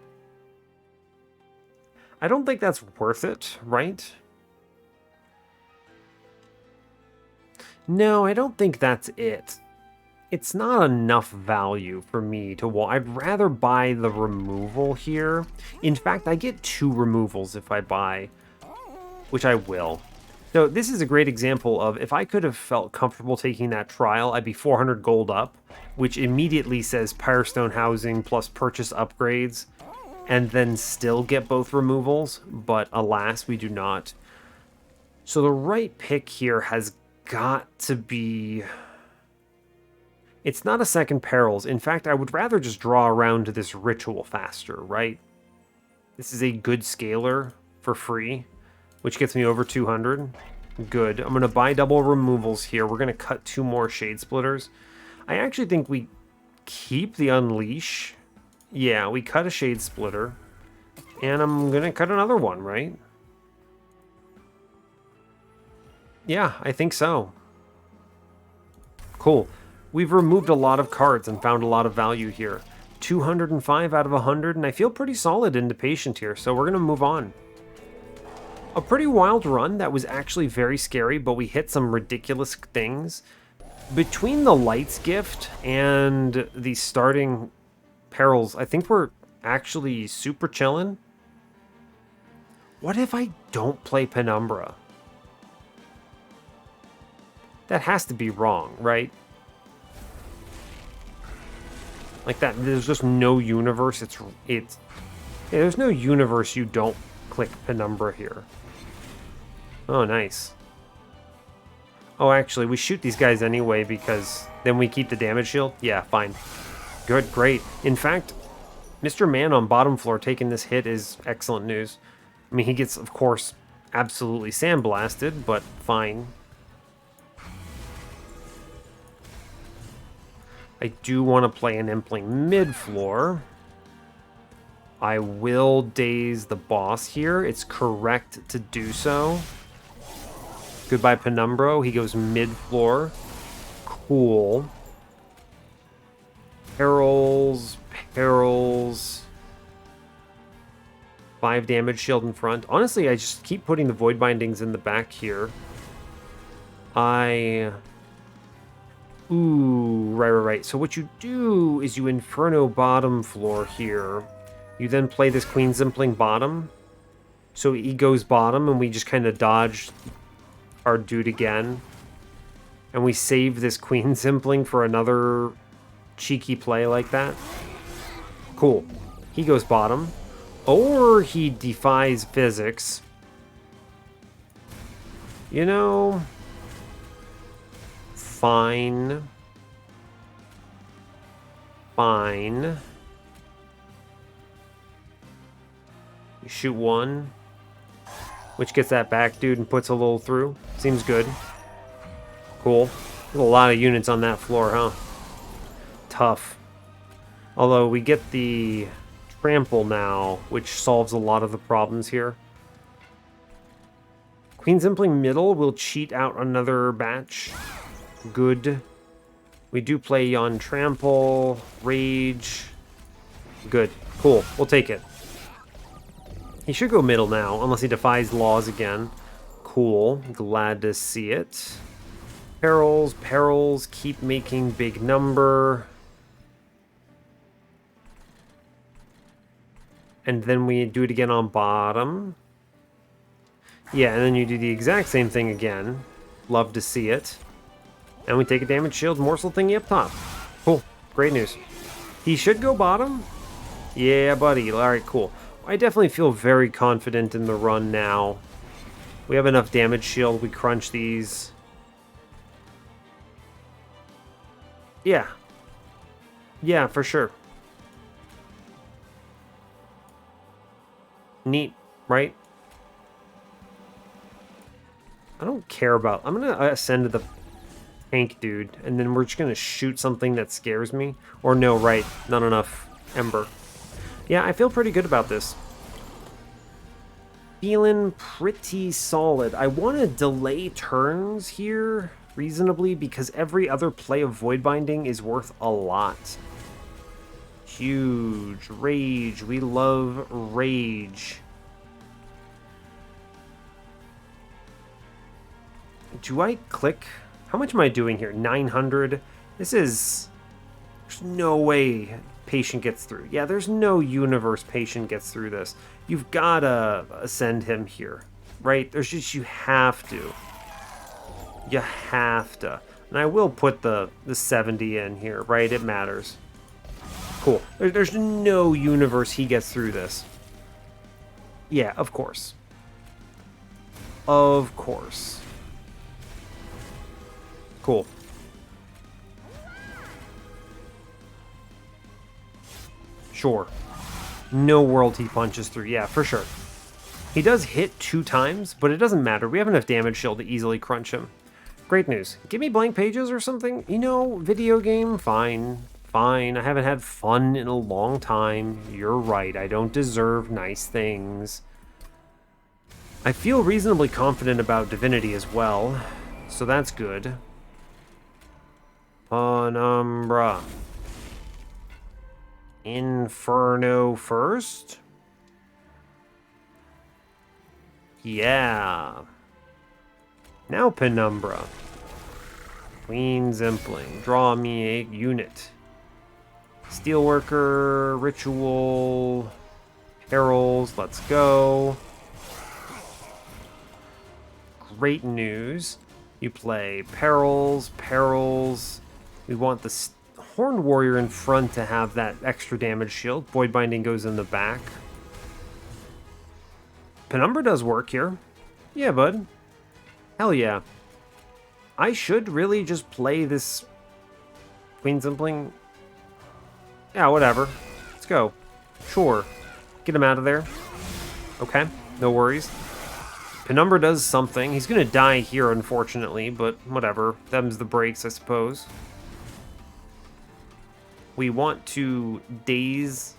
I don't think that's worth it, right? No, I don't think that's it. It's not enough value for me to I'd rather buy the removal here. In fact, I get 2 removals if I buy, which I will. So this is a great example of if I could have felt comfortable taking that trial, I'd be 400 gold up, which immediately says Pyrestone housing plus purchase upgrades, and then still get both removals, but alas, we do not. So the right pick here has got to be... It's not a second Perils. In fact, I would rather just draw around to this ritual faster, right? This is a good scaler for free, which gets me over 200. Good. I'm going to buy double removals here. We're going to cut 2 more Shade Splitters. I actually think we keep the Unleash. Yeah, we cut a Shade Splitter. And I'm going to cut another one, right? Yeah, I think so. Cool. We've removed a lot of cards and found a lot of value here. 205 out of 100, and I feel pretty solid into Patient here, so we're going to move on. A pretty wild run that was actually very scary, but we hit some ridiculous things. Between the Lights Gift and the starting Perils, I think we're actually super chillin'. What if I don't play Penumbra? That has to be wrong, right? Like that, there's just no universe. Yeah, there's no universe you don't click Penumbra here. Oh, nice. Oh, actually, we shoot these guys anyway because then we keep the damage shield. Yeah, fine. Good, great. In fact, Mr. Man on bottom floor taking this hit is excellent news. I mean, he gets, of course, absolutely sandblasted, but fine. I do want to play an Impling mid-floor. I will daze the boss here. It's correct to do so. Goodbye, Penumbro. He goes mid-floor. Cool. Perils. 5 damage shield in front. Honestly, I just keep putting the Void Bindings in the back here. Ooh, right. So what you do is you Inferno bottom floor here. You then play this Queen Zimpling bottom. So he goes bottom, and we just kind of dodge our dude again. And we save this Queen Zimpling for another cheeky play like that. Cool. He goes bottom. Or he defies physics. You know... Fine. You shoot one, which gets that back dude and puts a little through. Seems good. Cool. There's a lot of units on that floor, huh? Tough. Although we get the trample now, which solves a lot of the problems here. Queen Zimpling middle will cheat out another batch. Good. We do play on Trample, Rage. Good. Cool. We'll take it. He should go middle now, unless he defies laws again. Cool. Glad to see it. Perils. Keep making big number. And then we do it again on bottom. Yeah, and then you do the exact same thing again. Love to see it. And we take a damage shield morsel thingy up top. Cool. Great news. He should go bottom? Yeah, buddy. Alright, cool. I definitely feel very confident in the run now. We have enough damage shield. We crunch these. Yeah. Yeah, for sure. Neat, right? I don't care about... I'm going to ascend to the tank dude, and then we're just going to shoot something that scares me. Or no, right, not enough Ember. Yeah, I feel pretty good about this. Feeling pretty solid. I want to delay turns here reasonably because every other play of Void Binding is worth a lot. Huge. Rage. We love Rage. Do I click? How much am I doing here? 900? This is... There's no way Patient gets through. Yeah, there's no universe Patient gets through this. You've got to ascend him here, right? There's just... You have to. You have to. And I will put the 70 in here, right? It matters. Cool. There's no universe he gets through this. Yeah, of course. Of course. Cool. Sure. No world he punches through. Yeah, for sure. He does hit 2 times, but it doesn't matter. We have enough damage shield to easily crunch him. Great news. Give me blank pages or something? You know, video game? Fine. Fine. I haven't had fun in a long time. You're right. I don't deserve nice things. I feel reasonably confident about Divinity as well, so that's good. Umbra. Inferno first? Yeah. Now Penumbra. Queen Zimpling. Draw me a unit. Steelworker, Ritual, Perils, let's go. Great news. You play Perils, Perils. We want the Horned Warrior in front to have that extra damage shield. Void Binding goes in the back. Penumbra does work here. Yeah, bud. Hell yeah. I should really just play this Queen Zimpling. Yeah, whatever. Let's go. Sure. Get him out of there. Okay, no worries. Penumbra does something. He's going to die here, unfortunately, but whatever. Them's the breaks, I suppose. We want to daze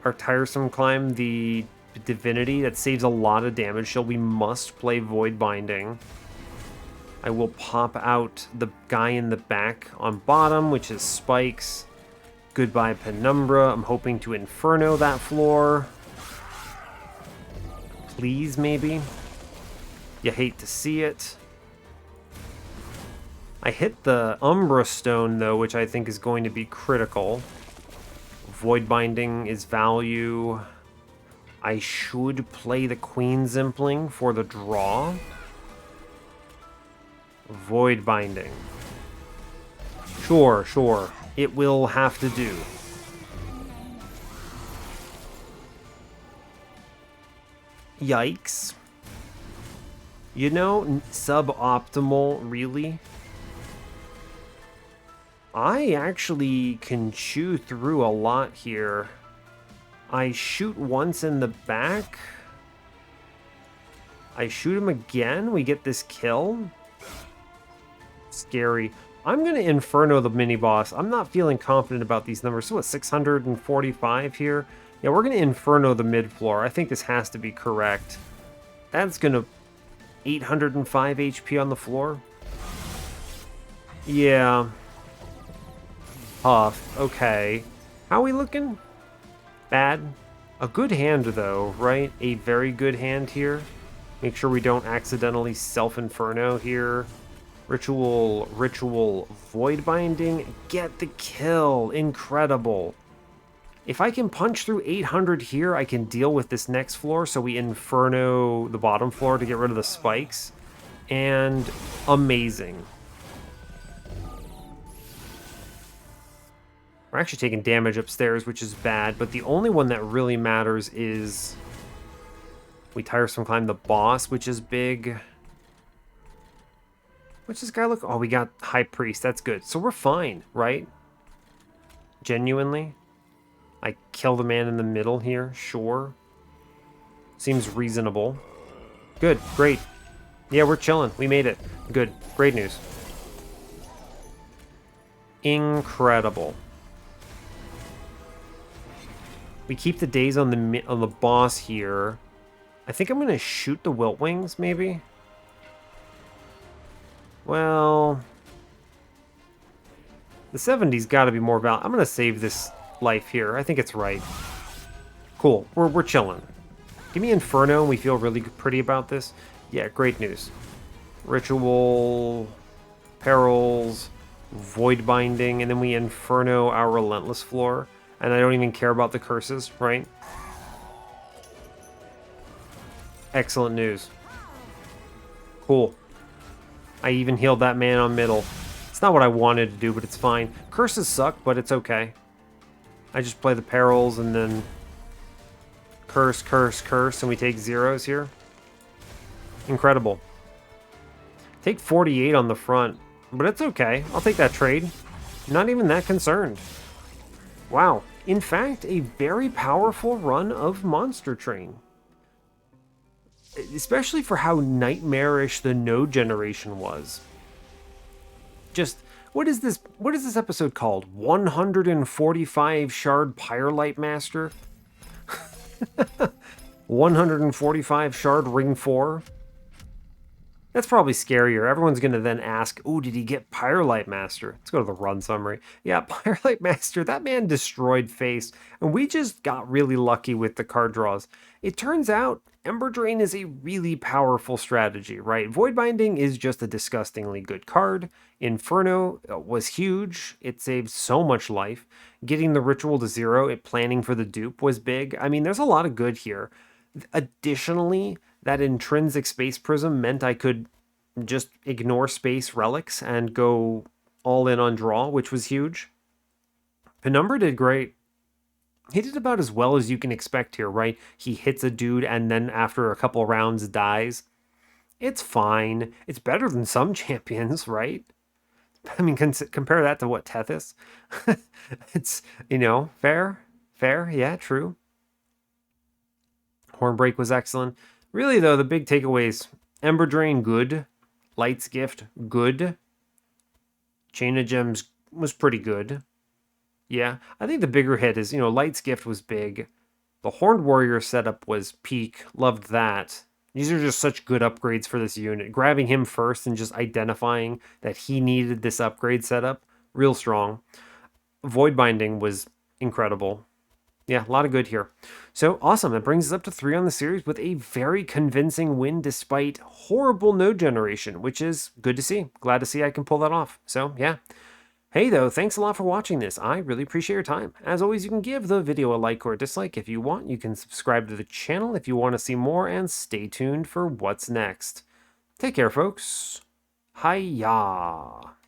our Tiresome Climb, the Divinity. That saves a lot of damage, so we must play Void Binding. I will pop out the guy in the back on bottom, which is Spikes. Goodbye, Penumbra. I'm hoping to Inferno that floor. Please, maybe. You hate to see it. I hit the Umbra Stone, though, which I think is going to be critical. Void Binding is value. I should play the Queen Zimpling for the draw. Void Binding. Sure, sure. It will have to do. Yikes. You know, suboptimal, really? I actually can chew through a lot here. I shoot once in the back. I shoot him again. We get this kill. Scary. I'm going to Inferno the mini-boss. I'm not feeling confident about these numbers. So what, 645 here? Yeah, we're going to Inferno the mid-floor. I think this has to be correct. That's going to... 805 HP on the floor? Yeah. Tough. Okay. How are we looking? Bad. A good hand, though, right? A very good hand here. Make sure we don't accidentally self-Inferno here. Ritual, Void Binding. Get the kill. Incredible. If I can punch through 800 here, I can deal with this next floor, so we Inferno the bottom floor to get rid of the spikes. And amazing. We're actually taking damage upstairs, which is bad, but the only one that really matters is we Tiresome Climb the boss, which is big. What's this guy look? Oh, we got High Priest. That's good. So we're fine, right? Genuinely. I kill the man in the middle here, sure. Seems reasonable. Good, great. Yeah, we're chilling. We made it. Good, great news. Incredible. We keep the days on the boss here. I think I'm gonna shoot the Wilt Wings, maybe. Well, the 70's got to be more valuable. I'm gonna save this life here. I think it's right. Cool. We're chilling. Give me Inferno and we feel really pretty about this. Yeah, great news. Ritual, Perils, Void Binding, and then we Inferno our Relentless Floor. And I don't even care about the curses, right? Excellent news. Cool. I even healed that man on middle. It's not what I wanted to do, but it's fine. Curses suck, but it's okay. I just play the Perils and then curse, curse, curse, and we take zeros here. Incredible. Take 48 on the front, but it's okay. I'll take that trade. Not even that concerned. Wow. In fact, a very powerful run of Monster Train. Especially for how nightmarish the node generation was. Just, what is this episode called? 145 Shard Pyrelite Master? 145 Shard Ring 4? That's probably scarier. Everyone's going to then ask, oh, did he get Pyrelite Master? Let's go to the run summary. Yeah, Pyrelite Master, that man destroyed face, and we just got really lucky with the card draws. It turns out Ember Drain is a really powerful strategy, right? Void Binding is just a disgustingly good card. Inferno was huge. It saved so much life. Getting the Ritual to 0, planning for the dupe was big. I mean, there's a lot of good here. Additionally, that intrinsic Space Prism meant I could just ignore Space Relics and go all in on draw, which was huge. Penumbra did great. He did about as well as you can expect here, right? He hits a dude and then after a couple rounds dies. It's fine. It's better than some champions, right? I mean, compare that to what, Tethys? It's, fair. Fair, yeah, true. Hornbreak was excellent. Really, though, the big takeaways, Ember Drain, good. Light's Gift, good. Chain of Gems was pretty good. Yeah, I think the bigger hit is, Light's Gift was big. The Horned Warrior setup was peak. Loved that. These are just such good upgrades for this unit. Grabbing him first and just identifying that he needed this upgrade setup, real strong. Void Binding was incredible. Yeah, a lot of good here. So, awesome. That brings us up to 3 on the series with a very convincing win despite horrible node generation, which is good to see. Glad to see I can pull that off. So, yeah. Hey, though, thanks a lot for watching this. I really appreciate your time. As always, you can give the video a like or a dislike if you want. You can subscribe to the channel if you want to see more, and stay tuned for what's next. Take care, folks. Hiya.